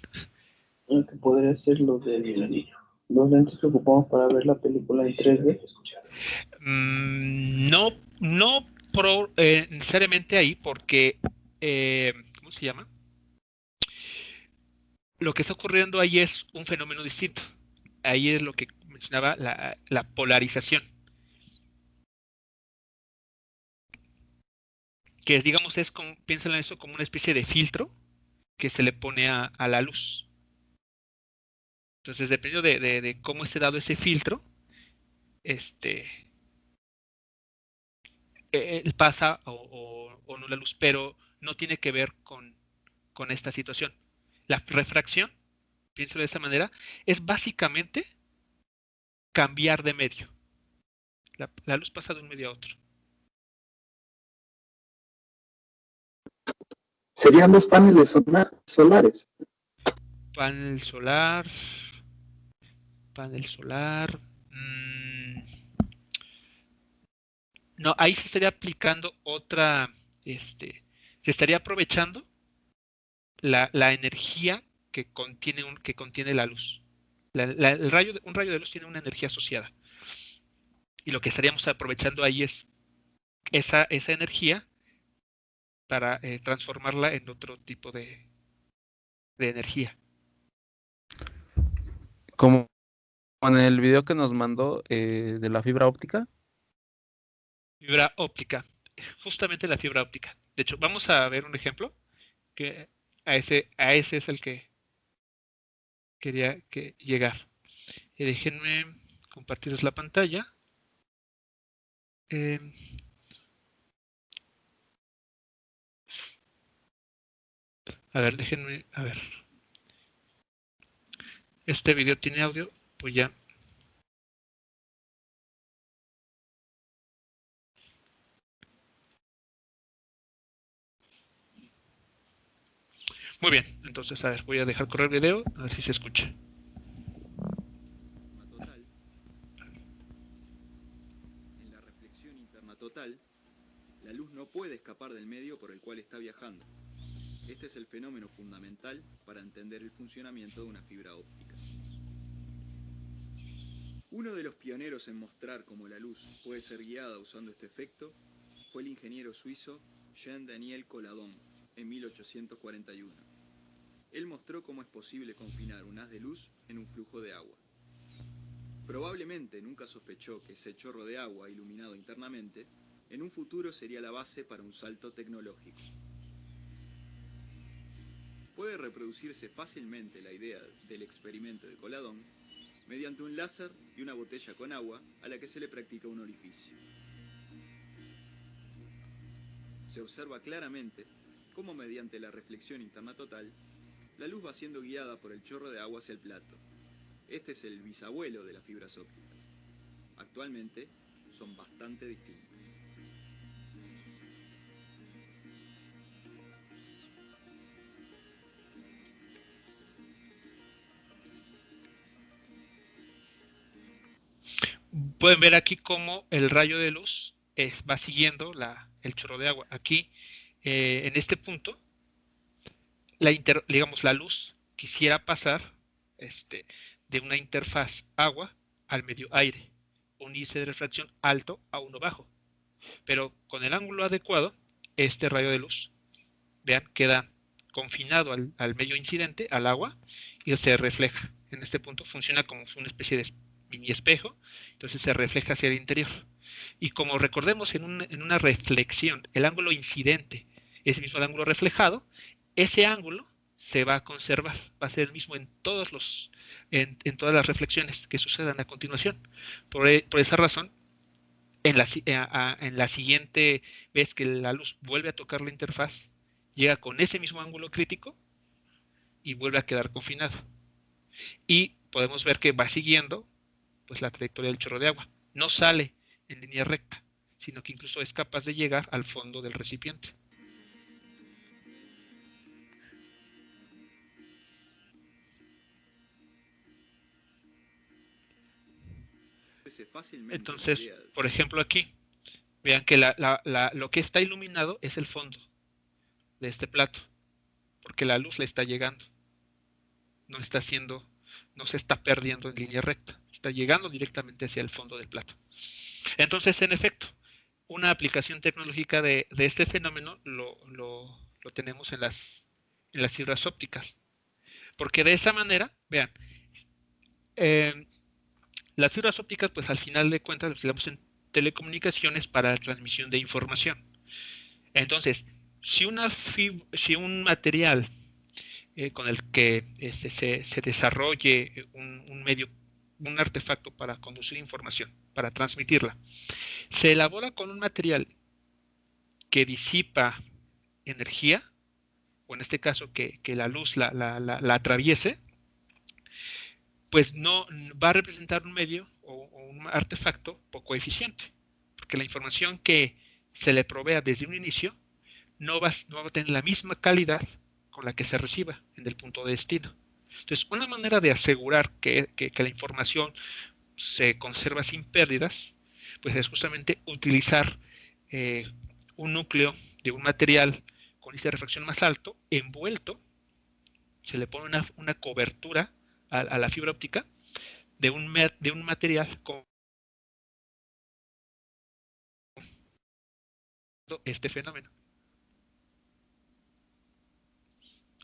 Que podría ser lo de los lentes que ocupamos para ver la película en 3D. No necesariamente ahí, porque, ¿cómo se llama? Lo que está ocurriendo ahí es un fenómeno distinto. Ahí es lo que mencionaba la polarización. Que digamos piénsenlo en eso como una especie de filtro que se le pone a la luz. Entonces, dependiendo de cómo esté dado ese filtro, pasa o no la luz, pero no tiene que ver con esta situación. La refracción, pienso de esa manera, es básicamente cambiar de medio. La luz pasa de un medio a otro. Serían los paneles solares. Panel solar. Panel solar. No, ahí se estaría aplicando se estaría aprovechando la energía que contiene la luz. Un rayo de luz tiene una energía asociada. Y lo que estaríamos aprovechando ahí es esa energía para transformarla en otro tipo de energía. Como en el video que nos mandó de la fibra óptica. Fibra óptica, justamente la fibra óptica. De hecho, vamos a ver un ejemplo que a ese es el que quería llegar. Déjenme compartirles la pantalla. A ver, déjenme, a ver. Este video tiene audio, pues ya. Muy bien, entonces, a ver, voy a dejar correr el video, a ver si se escucha. En la reflexión interna total, la luz no puede escapar del medio por el cual está viajando. Este es el fenómeno fundamental para entender el funcionamiento de una fibra óptica. Uno de los pioneros en mostrar cómo la luz puede ser guiada usando este efecto fue el ingeniero suizo Jean-Daniel Colladon en 1841. Él mostró cómo es posible confinar un haz de luz en un flujo de agua. Probablemente nunca sospechó que ese chorro de agua iluminado internamente en un futuro sería la base para un salto tecnológico. Puede reproducirse fácilmente la idea del experimento de Colladon mediante un láser y una botella con agua a la que se le practica un orificio. Se observa claramente cómo mediante la reflexión interna total, la luz va siendo guiada por el chorro de agua hacia el plato. Este es el bisabuelo de las fibras ópticas. Actualmente son bastante distintas. Pueden ver aquí cómo el rayo de luz va siguiendo el chorro de agua. Aquí, en este punto, digamos, la luz quisiera pasar de una interfaz agua al medio aire, un índice de refracción alto a uno bajo. Pero con el ángulo adecuado, este rayo de luz vean, queda confinado al medio incidente, al agua, y se refleja. En este punto funciona como una especie de mini espejo, entonces se refleja hacia el interior. Y como recordemos en una reflexión, el ángulo incidente es el mismo al ángulo reflejado, ese ángulo se va a conservar, va a ser el mismo en todas las reflexiones que sucedan a continuación. Por esa razón, en la siguiente vez que la luz vuelve a tocar la interfaz, llega con ese mismo ángulo crítico y vuelve a quedar confinado. Y podemos ver que va siguiendo pues la trayectoria del chorro de agua. No sale en línea recta, sino que incluso es capaz de llegar al fondo del recipiente. Fácilmente Entonces, empleado. por ejemplo aquí, vean que lo que está iluminado es el fondo de este plato, porque la luz le está llegando. No se está perdiendo en línea recta, está llegando directamente hacia el fondo del plato. Entonces, en efecto, una aplicación tecnológica de este fenómeno lo tenemos en las fibras ópticas. Porque de esa manera, vean, las fibras ópticas, pues al final de cuentas, las utilizamos en telecomunicaciones para la transmisión de información. Entonces, si un material con el que se desarrolle un artefacto para conducir información, para transmitirla, se elabora con un material que disipa energía, o en este caso que la luz la atraviese, pues no va a representar un medio o un artefacto poco eficiente, porque la información que se le provea desde un inicio no va a tener la misma calidad con la que se reciba en el punto de destino. Entonces, una manera de asegurar que la información se conserva sin pérdidas, pues es justamente utilizar un núcleo de un material con índice de refracción más alto, envuelto, se le pone una cobertura a la fibra óptica de un material con este fenómeno.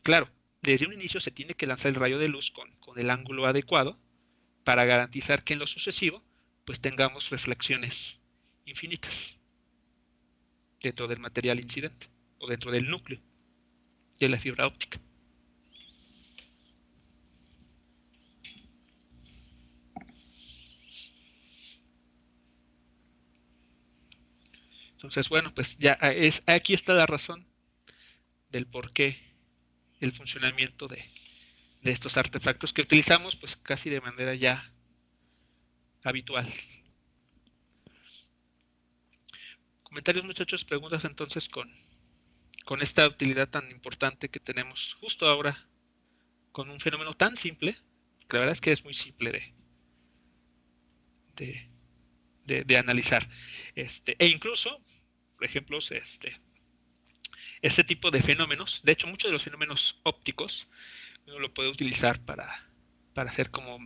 Claro, desde un inicio se tiene que lanzar el rayo de luz con el ángulo adecuado para garantizar que en lo sucesivo pues tengamos reflexiones infinitas dentro del material incidente o dentro del núcleo de la fibra óptica. Entonces, bueno, pues ya aquí está la razón del por qué el funcionamiento de estos artefactos que utilizamos pues casi de manera ya habitual. Comentarios, muchachos, preguntas entonces con esta utilidad tan importante que tenemos justo ahora con un fenómeno tan simple, que la verdad es que es muy simple de analizar. E incluso, por ejemplo, este tipo de fenómenos, de hecho muchos de los fenómenos ópticos, uno lo puede utilizar para hacer como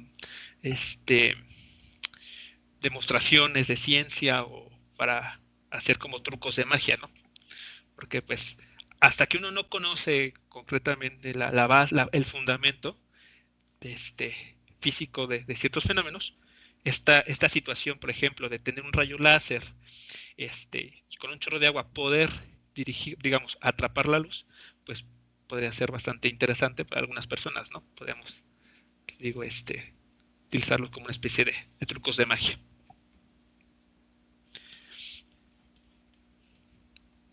demostraciones de ciencia o para hacer como trucos de magia, ¿no? Porque pues hasta que uno no conoce concretamente el fundamento físico de ciertos fenómenos, esta situación, por ejemplo, de tener un rayo láser con un chorro de agua poder dirigir, digamos, atrapar la luz, pues podría ser bastante interesante para algunas personas, ¿no? Podríamos, digo, utilizarlo como una especie de trucos de magia.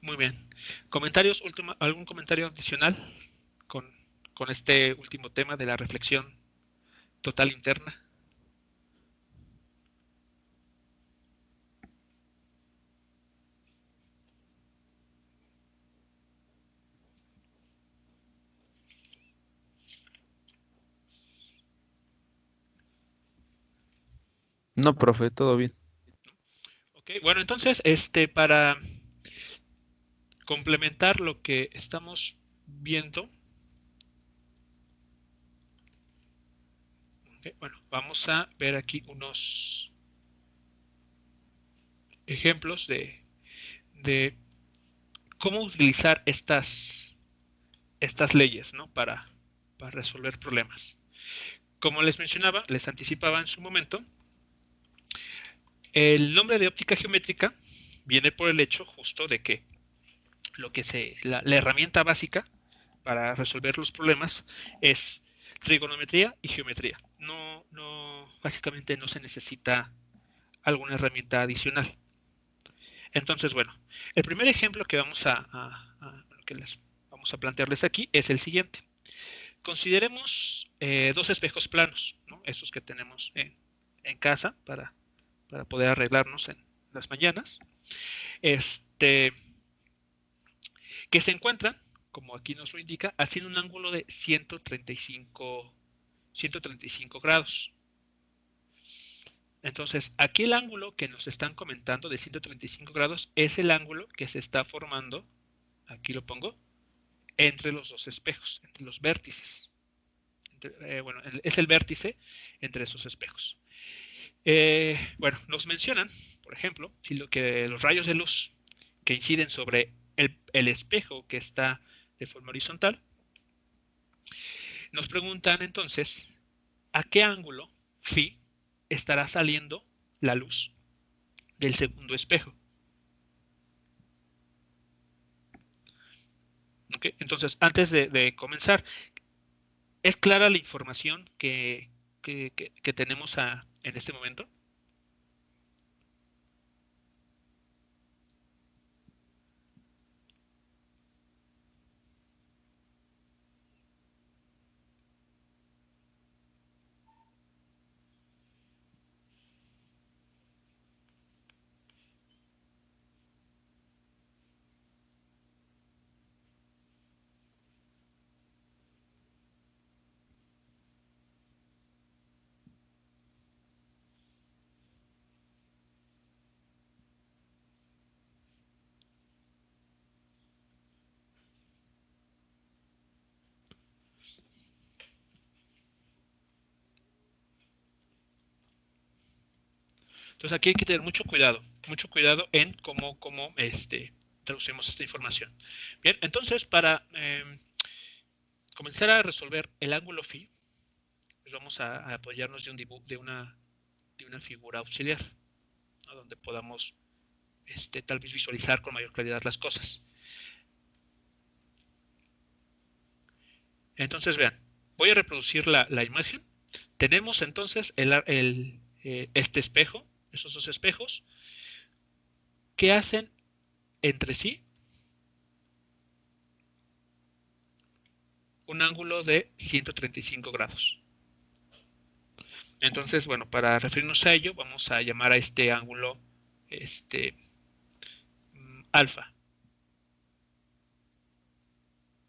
Muy bien. ¿Comentarios? ¿Algún comentario adicional con este último tema de la reflexión total interna? No, profe, todo bien. Ok, bueno, entonces, para complementar lo que estamos viendo, okay, bueno, vamos a ver aquí unos ejemplos de cómo utilizar estas estas leyes, ¿no? Para resolver problemas. Como les mencionaba, les anticipaba en su momento, el nombre de óptica geométrica viene por el hecho justo de que la herramienta básica para resolver los problemas es trigonometría y geometría. Básicamente no se necesita alguna herramienta adicional. Entonces, bueno, el primer ejemplo que les vamos a plantearles aquí es el siguiente. Consideremos dos espejos planos, ¿no? Esos que tenemos en casa para poder arreglarnos en las mañanas, que se encuentran, como aquí nos lo indica, haciendo un ángulo de 135 grados. Entonces, aquí el ángulo que nos están comentando de 135 grados es el ángulo que se está formando, aquí lo pongo, entre los dos espejos, entre los vértices. Bueno, es el vértice entre esos espejos. Bueno, nos mencionan, por ejemplo, que los rayos de luz que inciden sobre el espejo que está de forma horizontal, nos preguntan entonces a qué ángulo phi estará saliendo la luz del segundo espejo. ¿Okay? Entonces, antes de comenzar, ¿es clara la información que tenemos en este momento? Entonces aquí hay que tener mucho cuidado en cómo traducimos esta información. Bien, entonces para comenzar a resolver el ángulo phi, pues vamos a apoyarnos de una figura auxiliar, ¿no? Donde podamos tal vez visualizar con mayor claridad las cosas. Entonces vean, voy a reproducir la imagen. Tenemos entonces este espejo, esos dos espejos, que hacen entre sí un ángulo de 135 grados. Entonces, bueno, para referirnos a ello, vamos a llamar a este ángulo alfa.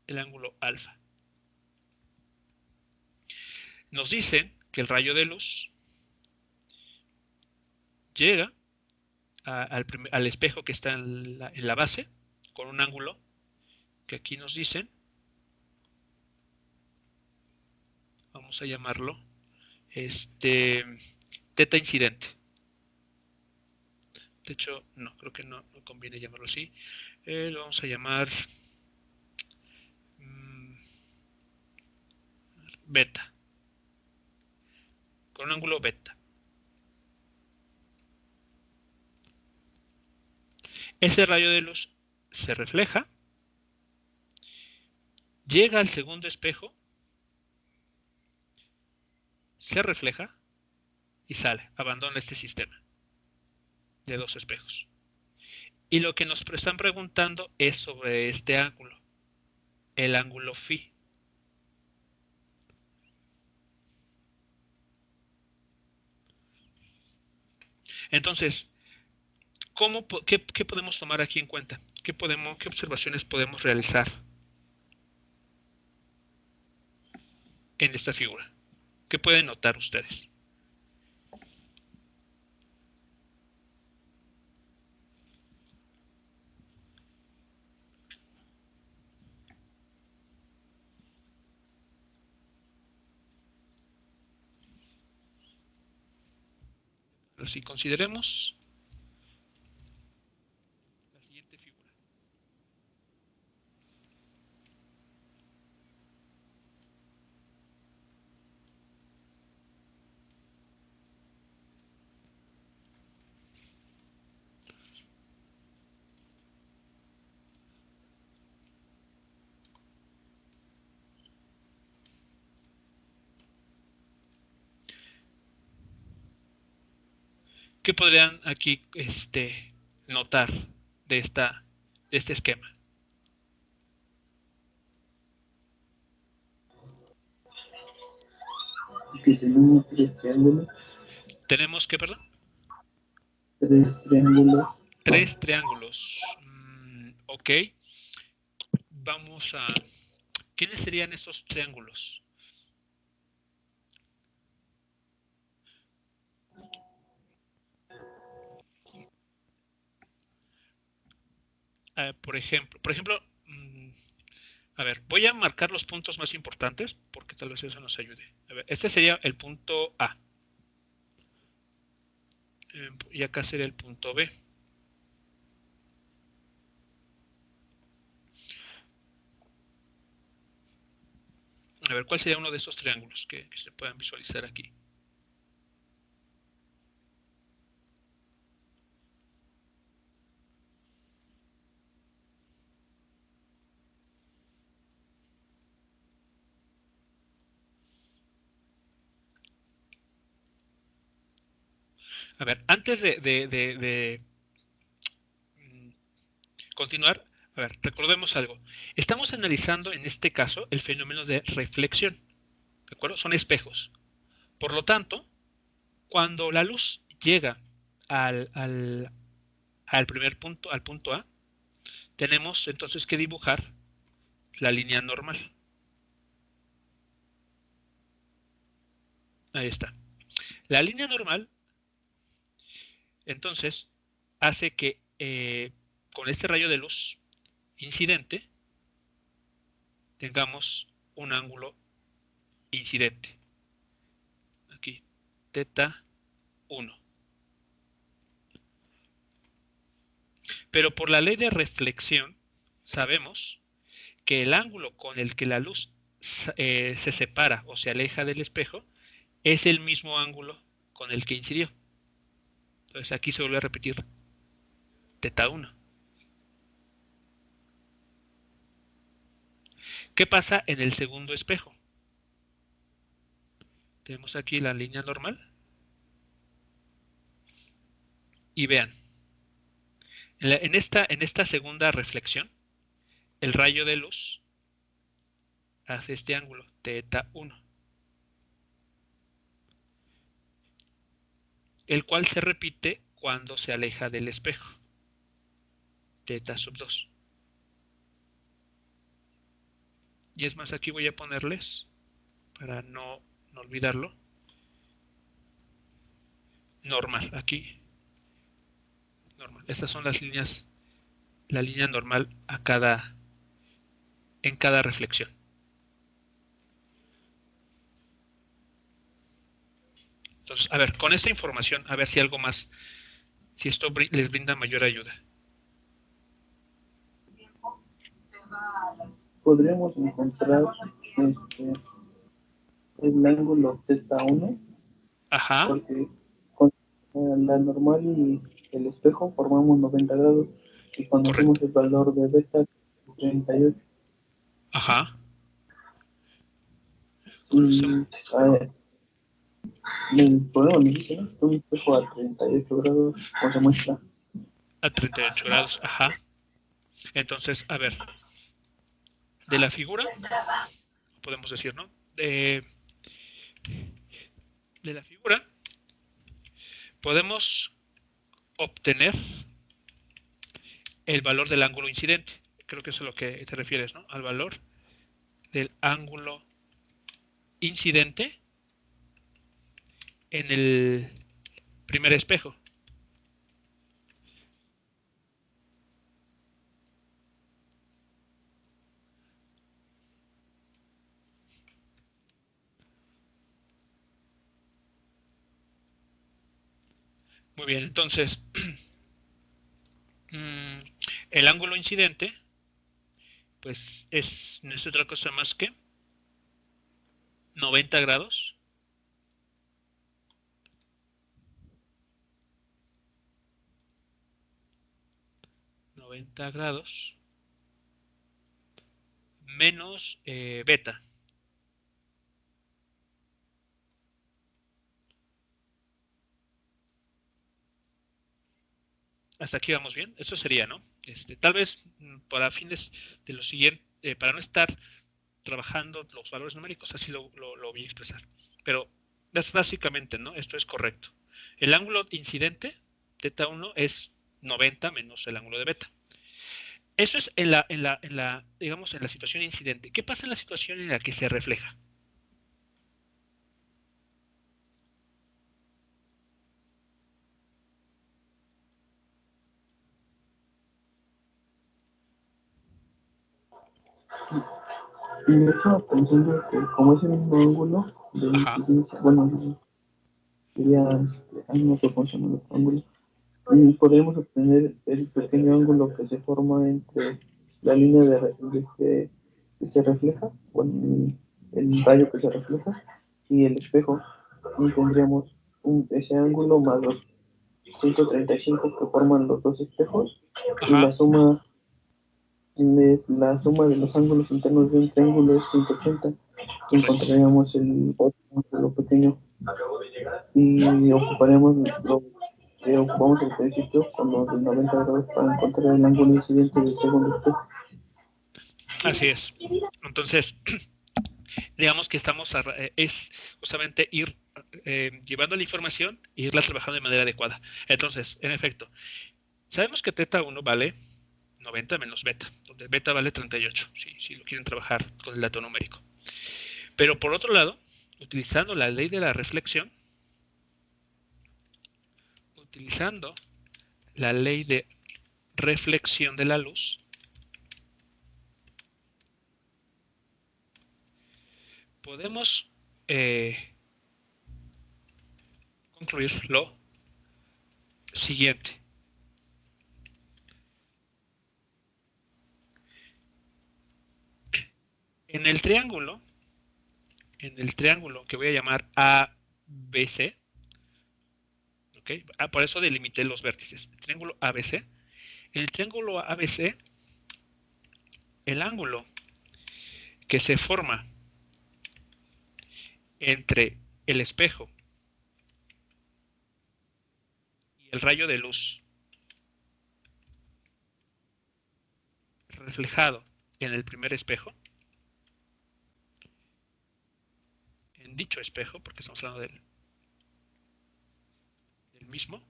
El ángulo alfa. Nos dicen que el rayo de luz llega al espejo que está en la base con un ángulo que aquí nos dicen, vamos a llamarlo teta incidente. De hecho, no, creo que no conviene llamarlo así. Lo vamos a llamar beta, con un ángulo beta. Ese rayo de luz se refleja, llega al segundo espejo, se refleja y sale, abandona este sistema de dos espejos. Y lo que nos están preguntando es sobre este ángulo, el ángulo phi. Entonces, ¿qué podemos tomar aquí en cuenta? ¿Qué observaciones podemos realizar en esta figura? ¿Qué pueden notar ustedes? Pero si consideremos la siguiente figura. ¿Qué podrían aquí notar de este esquema? Que tenemos tres triángulos. Tenemos que, perdón, Tres triángulos. tres triángulos. Ok. Vamos a... ¿Quiénes serían esos triángulos? Por ejemplo, a ver, voy a marcar los puntos más importantes porque tal vez eso nos ayude. A ver, este sería el punto A. Y acá sería el punto B. A ver, ¿cuál sería uno de esos triángulos que se puedan visualizar aquí? A ver, antes de continuar, a ver, recordemos algo. Estamos analizando en este caso el fenómeno de reflexión. ¿De acuerdo? Son espejos. Por lo tanto, cuando la luz llega al primer punto, al punto A, tenemos entonces que dibujar la línea normal. Ahí está. La línea normal, entonces, hace que con este rayo de luz incidente tengamos un ángulo incidente. Aquí, teta 1. Pero por la ley de reflexión, sabemos que el ángulo con el que la luz se separa o se aleja del espejo es el mismo ángulo con el que incidió. Entonces aquí se vuelve a repetir teta 1. ¿Qué pasa en el segundo espejo? Tenemos aquí la línea normal. Y vean, en esta segunda reflexión, el rayo de luz hace este ángulo, teta 1, el cual se repite cuando se aleja del espejo, teta sub 2. Y es más, aquí voy a ponerles, para no olvidarlo, normal, aquí, normal. Estas son las líneas, la línea normal en cada reflexión. Entonces, a ver, con esta información, a ver si algo más, si esto les brinda mayor ayuda. Podríamos encontrar el ángulo θ1, Ajá, porque con la normal y el espejo formamos 90 grados y conocemos correcto. el valor de beta 38. Ajá, Y conocemos el problema me dice, ¿no? Un espejo a 38 grados, como se muestra. a 38 grados. Ajá. Entonces, a ver, de la figura, podemos decir, ¿no? De la figura podemos obtener el valor del ángulo incidente. Creo que eso es a lo que te refieres, ¿no? Al valor del ángulo incidente en el primer espejo. Muy bien, entonces, el ángulo incidente, pues no es otra cosa más que 90 grados menos beta. Hasta aquí vamos bien. Eso sería, ¿no? Tal vez para fines de lo siguiente, para no estar trabajando los valores numéricos, así lo voy a expresar. Pero es básicamente, ¿no? Esto es correcto. El ángulo incidente, teta 1, es 90 menos el ángulo de beta. Eso es digamos, en la situación incidente. ¿Qué pasa en la situación en la que se refleja? Y de hecho, pensando que como es el mismo ángulo de Ajá. incidencia, bueno, sería, no sé cómo se llama el ángulo, y podemos obtener el pequeño ángulo que se forma entre la línea que se refleja, bueno, el rayo que se refleja, y el espejo, y tendríamos ese ángulo más los 135 que forman los dos espejos, y Ajá. la suma de los ángulos internos de un triángulo es 180, encontraríamos el otro ángulo pequeño y ocuparemos lo que ocupamos al principio con los de 90 grados para encontrar el ángulo incidente del segundo espejo. Así es. Entonces, digamos que es justamente ir llevando la información e irla trabajando de manera adecuada. Entonces, en efecto, sabemos que teta 1 vale 90 menos beta, donde beta vale 38, si lo quieren trabajar con el dato numérico. Pero por otro lado, utilizando la ley de la reflexión, utilizando la ley de reflexión de la luz, podemos concluir lo siguiente. En el triángulo que voy a llamar ABC, ¿okay? Por eso delimité los vértices. El triángulo ABC. En el triángulo ABC, el ángulo que se forma entre el espejo y el rayo de luz reflejado en el primer espejo, en dicho espejo, porque estamos hablando del mismo,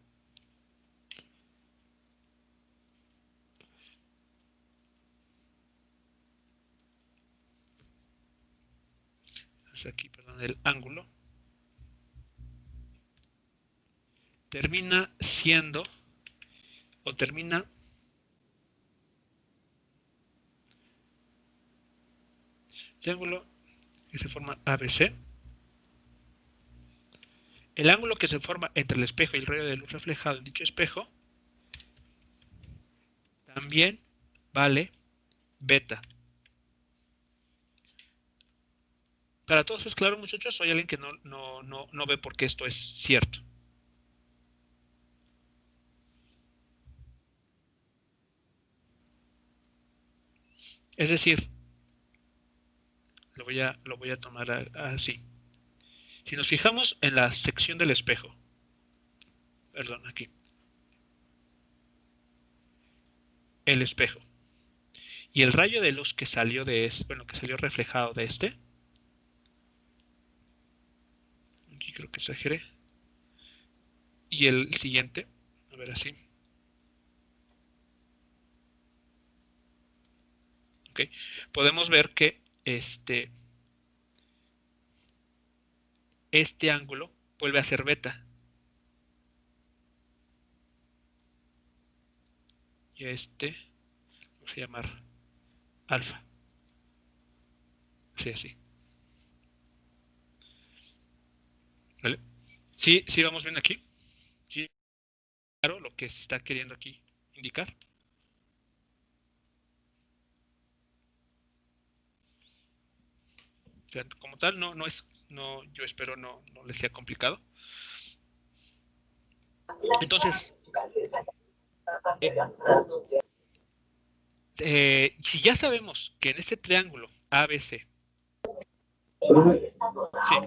aquí, perdón, el ángulo, termina siendo, o termina triángulo que se forma ABC. El ángulo que se forma entre el espejo y el rayo de luz reflejado en dicho espejo también vale beta. ¿Para todos es claro, muchachos? ¿O hay alguien que no ve por qué esto es cierto? Es decir, lo voy a tomar así. Si nos fijamos en la sección del espejo, perdón, aquí, el espejo, y el rayo de luz que salió que salió reflejado de aquí creo que exageré, y el siguiente, a ver así, ok, podemos ver que este ángulo vuelve a ser beta. Y vamos a llamar alfa. Así. ¿Vale? Sí, vamos bien aquí. Sí, claro lo que se está queriendo aquí indicar. O sea, como tal, yo espero no les sea complicado. Entonces, si ya sabemos que en este triángulo ABC, sí,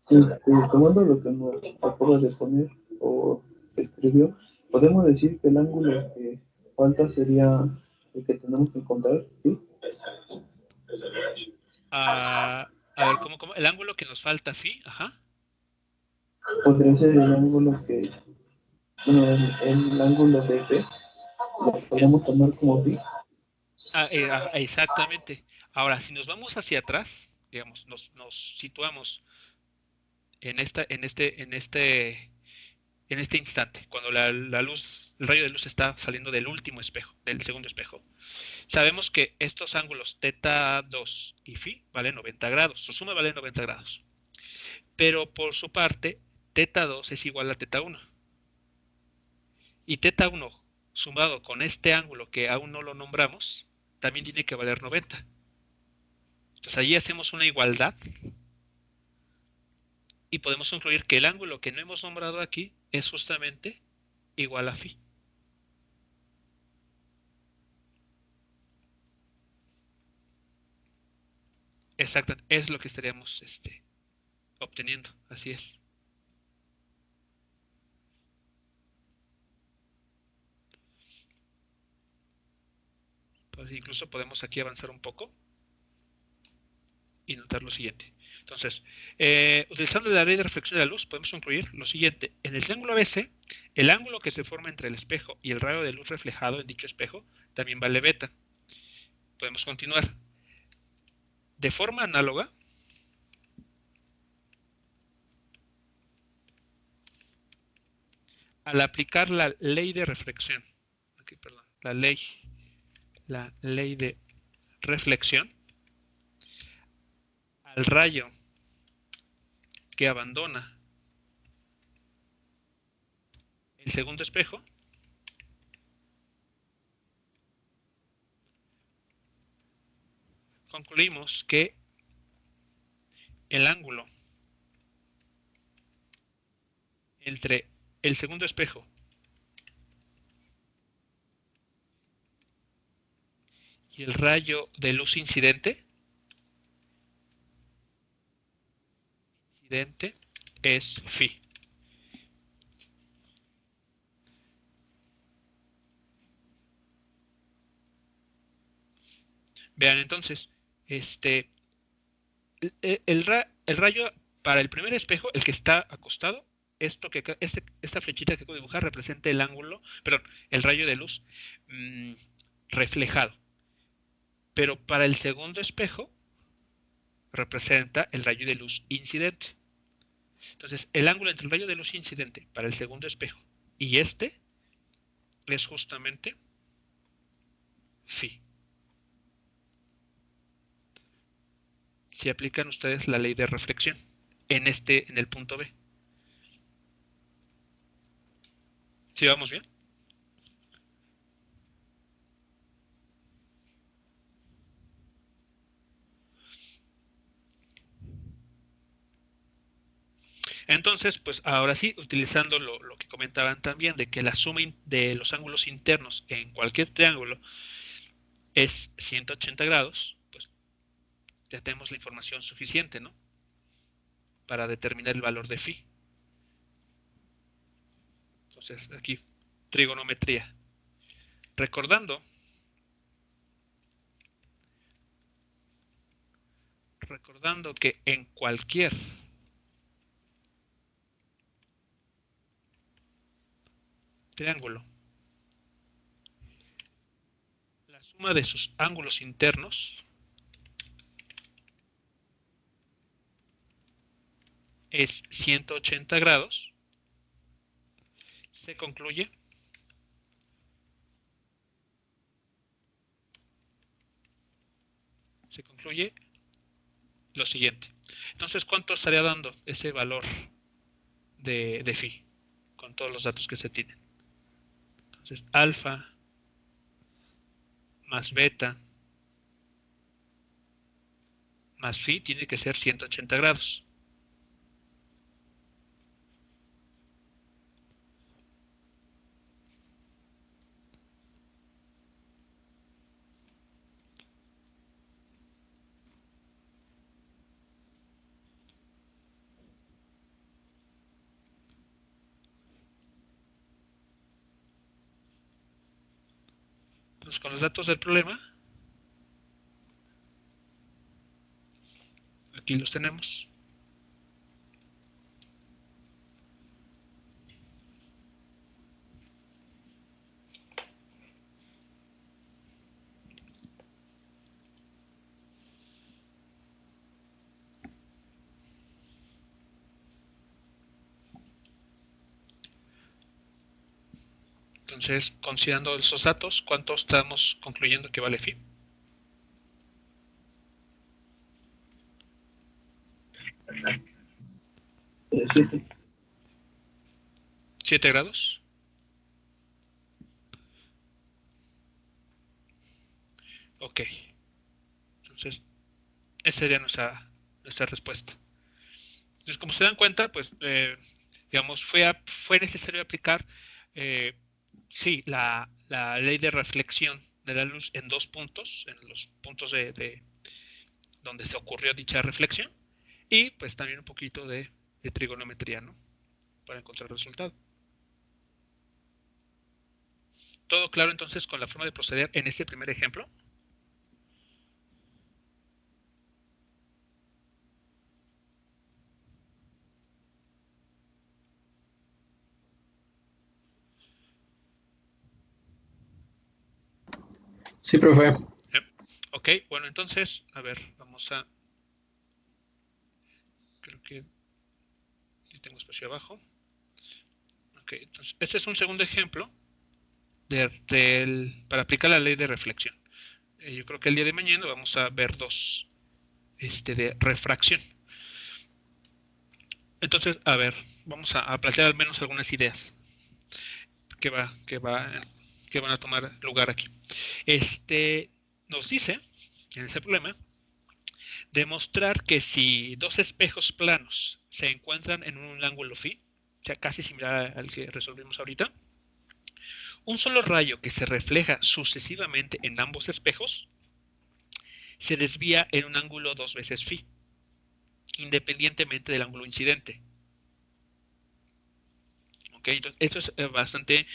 Tomando lo que nos acaba de poner o escribió, podemos decir que el ángulo que falta sería el que tenemos que encontrar, ¿sí? A ver, ¿cómo? El ángulo que nos falta, phi, ajá. Podría ser el ángulo que, bueno, el ángulo de P, lo podemos tomar como pi. Exactamente. Ahora, si nos vamos hacia atrás, digamos, nos situamos en este instante, cuando la luz, el rayo de luz está saliendo del último espejo, del segundo espejo. Sabemos que estos ángulos teta 2 y phi valen 90 grados, su suma vale 90 grados. Pero por su parte, teta 2 es igual a teta 1. Y teta 1 sumado con este ángulo que aún no lo nombramos, también tiene que valer 90. Entonces allí hacemos una igualdad y podemos concluir que el ángulo que no hemos nombrado aquí es justamente igual a phi. Exacto, es lo que estaríamos obteniendo, así es. Pues incluso podemos aquí avanzar un poco y notar lo siguiente. Entonces, utilizando la ley de reflexión de la luz, podemos concluir lo siguiente. En el triángulo ABC, el ángulo que se forma entre el espejo y el rayo de luz reflejado en dicho espejo también vale beta. Podemos continuar. De forma análoga, al aplicar la ley de reflexión, aquí, perdón, la ley de reflexión al rayo que abandona el segundo espejo, concluimos que el ángulo entre el segundo espejo y el rayo de luz incidente es phi. Vean entonces, el rayo para el primer espejo, el que está acostado, esta flechita que acabo de dibujar representa el ángulo, perdón, el rayo de luz reflejado. Pero para el segundo espejo representa el rayo de luz incidente. Entonces, el ángulo entre el rayo de luz incidente para el segundo espejo y este es justamente phi. Si aplican ustedes la ley de reflexión en el punto B. ¿Sí vamos bien? Entonces, pues ahora sí, utilizando lo que comentaban también, de que la suma de los ángulos internos en cualquier triángulo es 180 grados, pues ya tenemos la información suficiente, ¿no? Para determinar el valor de phi. Entonces, aquí, trigonometría. Recordando que en cualquier triángulo, la suma de sus ángulos internos es 180 grados, se concluye lo siguiente. Entonces, ¿cuánto estaría dando ese valor de phi con todos los datos que se tienen? Entonces, alfa más beta más phi tiene que ser 180 grados. Entonces, con los datos del problema, aquí los tenemos. Entonces, considerando esos datos, ¿cuánto estamos concluyendo que vale phi? 7. 7 grados. Ok. Entonces, esa sería nuestra respuesta. Entonces, como se dan cuenta, pues, digamos, fue necesario aplicar, sí, la ley de reflexión de la luz en 2 puntos, en los puntos de donde se ocurrió dicha reflexión, y pues también un poquito de trigonometría, ¿no? Para encontrar el resultado. ¿Todo claro entonces con la forma de proceder en este primer ejemplo? Sí, profe. Ok, bueno, entonces, a ver, vamos a... Creo que aquí tengo espacio abajo. Ok, entonces, este es un segundo ejemplo para aplicar la ley de reflexión. Yo creo que el día de mañana vamos a ver dos de refracción. Entonces, a ver, vamos a plantear al menos algunas ideas que van a tomar lugar aquí. Nos dice, en ese problema, demostrar que si dos espejos planos se encuentran en un ángulo phi, o sea, casi similar al que resolvimos ahorita, un solo rayo que se refleja sucesivamente en ambos espejos se desvía en un ángulo 2 veces phi, independientemente del ángulo incidente. ¿Ok? Entonces, esto es bastante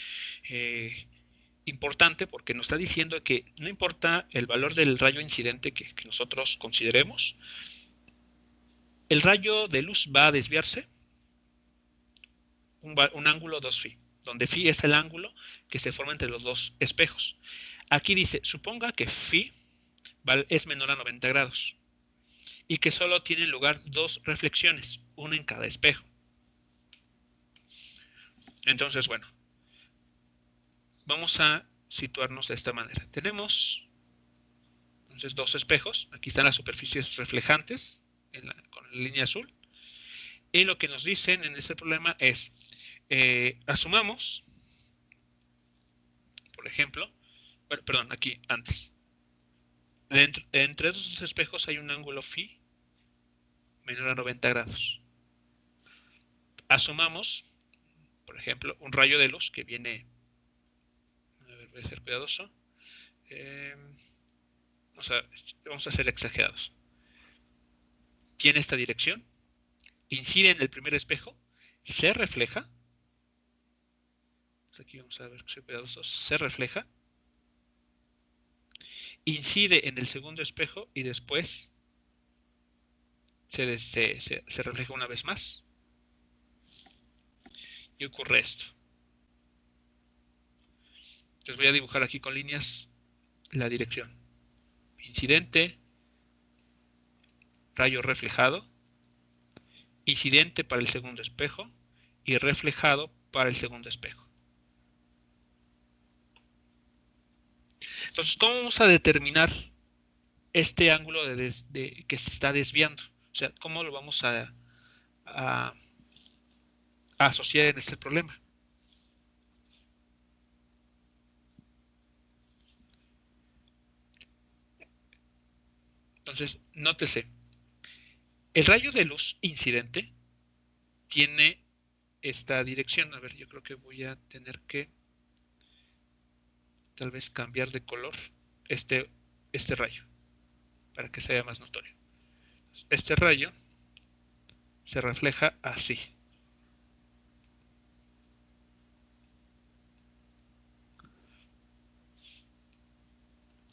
importante porque nos está diciendo que no importa el valor del rayo incidente que nosotros consideremos, el rayo de luz va a desviarse un ángulo 2 phi, donde phi es el ángulo que se forma entre los dos espejos. Aquí dice, suponga que phi es menor a 90 grados y que solo tienen lugar dos reflexiones, una en cada espejo. Entonces, bueno, vamos a situarnos de esta manera. Tenemos entonces dos espejos, aquí están las superficies reflejantes con la línea azul, y lo que nos dicen en este problema es, asumamos, por ejemplo, bueno, perdón, aquí antes, entre esos espejos hay un ángulo phi menor a 90 grados. Asumamos, por ejemplo, un rayo de luz que viene, a ver, voy a ser cuidadoso, vamos a ser exagerados. Tiene esta dirección, incide en el primer espejo, se refleja, aquí vamos a ver que soy cuidadoso, se refleja, incide en el segundo espejo y después se refleja una vez más. Y ocurre esto. Entonces voy a dibujar aquí con líneas la dirección. Incidente, rayo reflejado, incidente para el segundo espejo y reflejado para el segundo espejo. Entonces, ¿cómo vamos a determinar este ángulo que se está desviando? O sea, ¿cómo lo vamos a asociar en este problema? Entonces, nótese, el rayo de luz incidente tiene esta dirección. A ver, yo creo que voy a tener que tal vez cambiar de color este rayo para que sea más notorio. Este rayo se refleja así.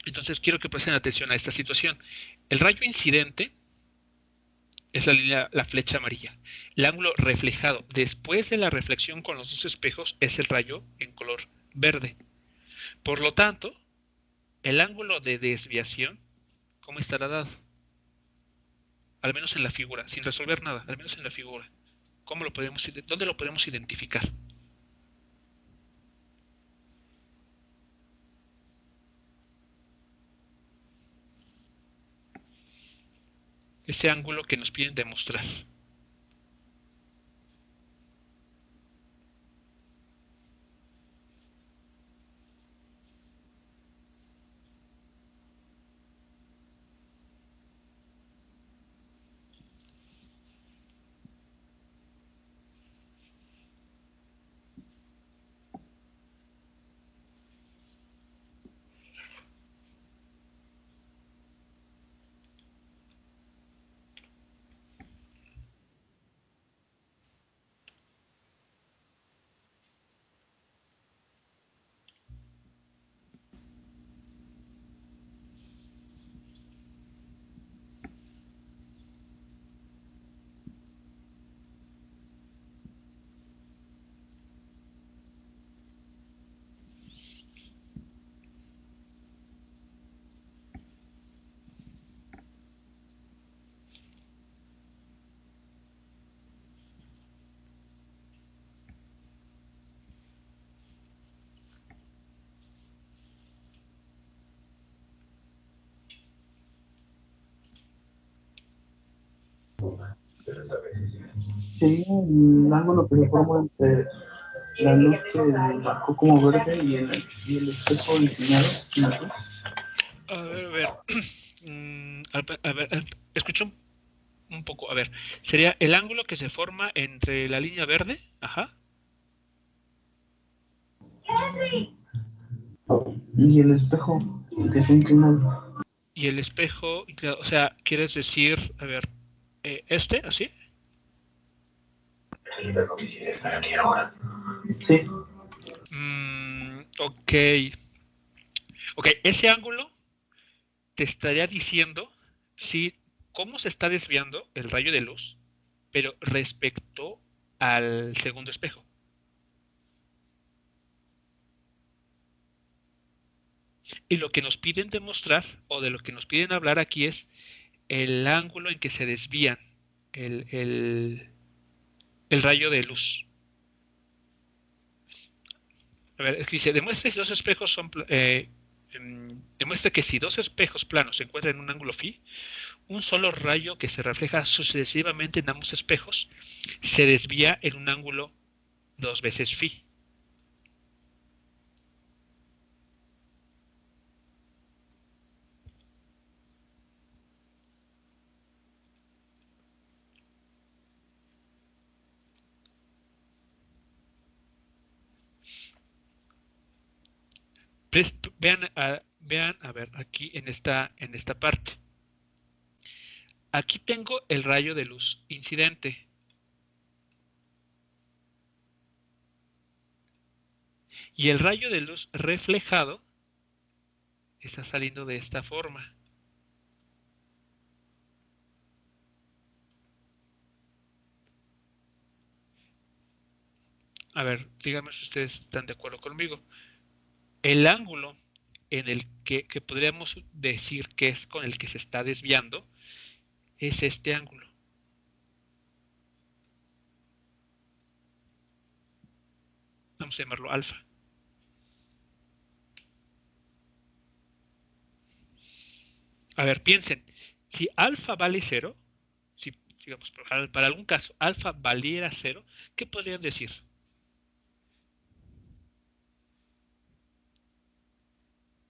Entonces quiero que presten atención a esta situación. El rayo incidente es la línea, la flecha amarilla. El ángulo reflejado después de la reflexión con los dos espejos es el rayo en color verde. Por lo tanto, el ángulo de desviación, ¿cómo estará dado? Al menos en la figura, sin resolver nada, al menos en la figura. ¿Dónde lo podemos identificar? Ese ángulo que nos piden demostrar. Sería el ángulo que se forma entre la luz que marcó como verde y el espejo diseñado. ¿No? A ver, a ver. A ver, escucho un poco. A ver, sería el ángulo que se forma entre la línea verde, ajá, Y el espejo que se inclinado. y el espejo, o sea, ¿quieres decir, a ver, así? Sí, Ok. Ok, ese ángulo te estaría diciendo si cómo se está desviando el rayo de luz, pero respecto al segundo espejo. Y lo que nos piden demostrar, o de lo que nos piden hablar aquí, es el ángulo en que se desvían el, el- el rayo de luz. A ver, es que dice, demuestra que si dos espejos planos se encuentran en un ángulo phi, un solo rayo que se refleja sucesivamente en ambos espejos se desvía en un ángulo dos veces phi. Vean, a ver, aquí en esta parte. Aquí tengo el rayo de luz incidente. Y el rayo de luz reflejado está saliendo de esta forma. A ver, díganme si ustedes están de acuerdo conmigo. El ángulo en el que podríamos decir que es con el que se está desviando es este ángulo. Vamos a llamarlo alfa. A ver, piensen, si alfa vale cero, si digamos, para algún caso alfa valiera cero, ¿qué podrían decir?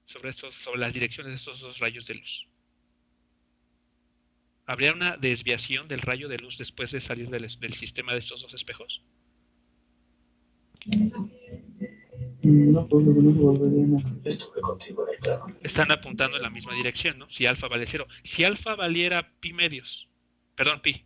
Sobre las direcciones de estos dos rayos de luz. ¿Habría una desviación del rayo de luz después de salir del sistema de estos dos espejos? no, pues luego no se volverían a... Están apuntando en la misma dirección, ¿no? Si alfa vale cero. Si alfa valiera pi medios, perdón, pi.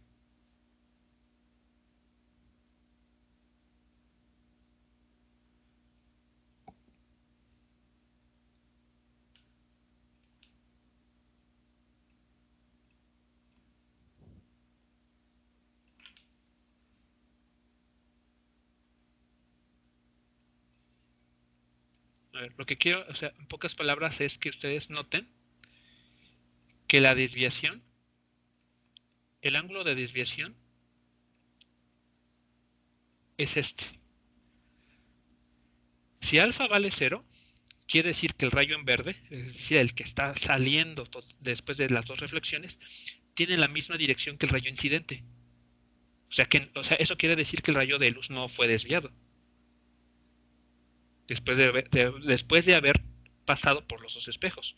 A ver, lo que quiero, o sea, en pocas palabras, es que ustedes noten que la desviación, el ángulo de desviación es este. Si alfa vale 0, quiere decir que el rayo en verde, es decir, el que está saliendo después de las dos reflexiones, tiene la misma dirección que el rayo incidente. O sea, eso quiere decir que el rayo de luz no fue desviado. Después de haber pasado por los dos espejos.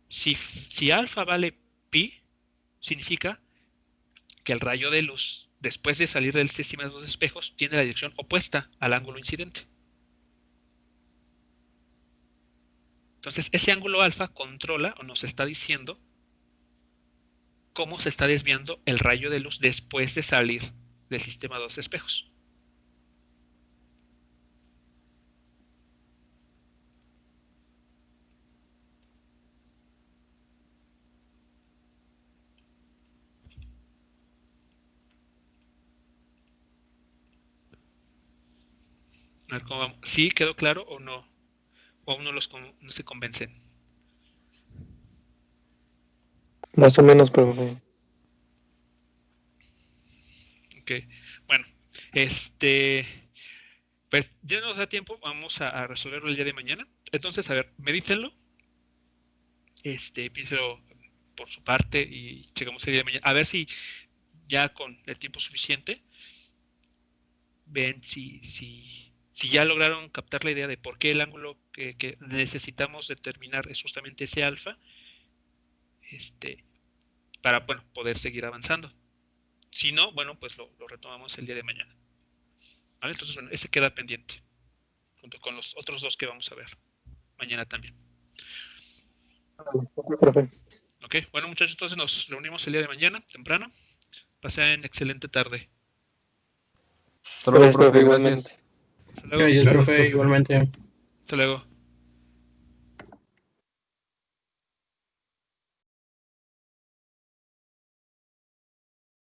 Si alfa vale pi, significa que el rayo de luz, después de salir del sistema de los dos espejos, tiene la dirección opuesta al ángulo incidente. Entonces, ese ángulo alfa controla o nos está diciendo cómo se está desviando el rayo de luz después de salir del sistema de dos espejos. A ver cómo vamos. ¿Sí quedó claro o no? ¿O aún no se convencen? Más o menos, profe. Ok. Bueno, pues ya nos da tiempo, vamos a resolverlo el día de mañana. Entonces, a ver, medítenlo, piénselo por su parte y checamos el día de mañana. A ver si ya con el tiempo suficiente ven si ya lograron captar la idea de por qué el ángulo que necesitamos determinar es justamente ese alfa, para, bueno, poder seguir avanzando. Si no, bueno, pues lo retomamos el día de mañana. ¿Vale? Entonces, bueno, ese queda pendiente, junto con los otros dos que vamos a ver mañana también. Profe. Ok, bueno muchachos, entonces nos reunimos el día de mañana, temprano. Pasen excelente tarde. Hasta luego, Gracias, profe, profe, igualmente. gracias. Hasta luego. Gracias, profe, igualmente. Hasta luego.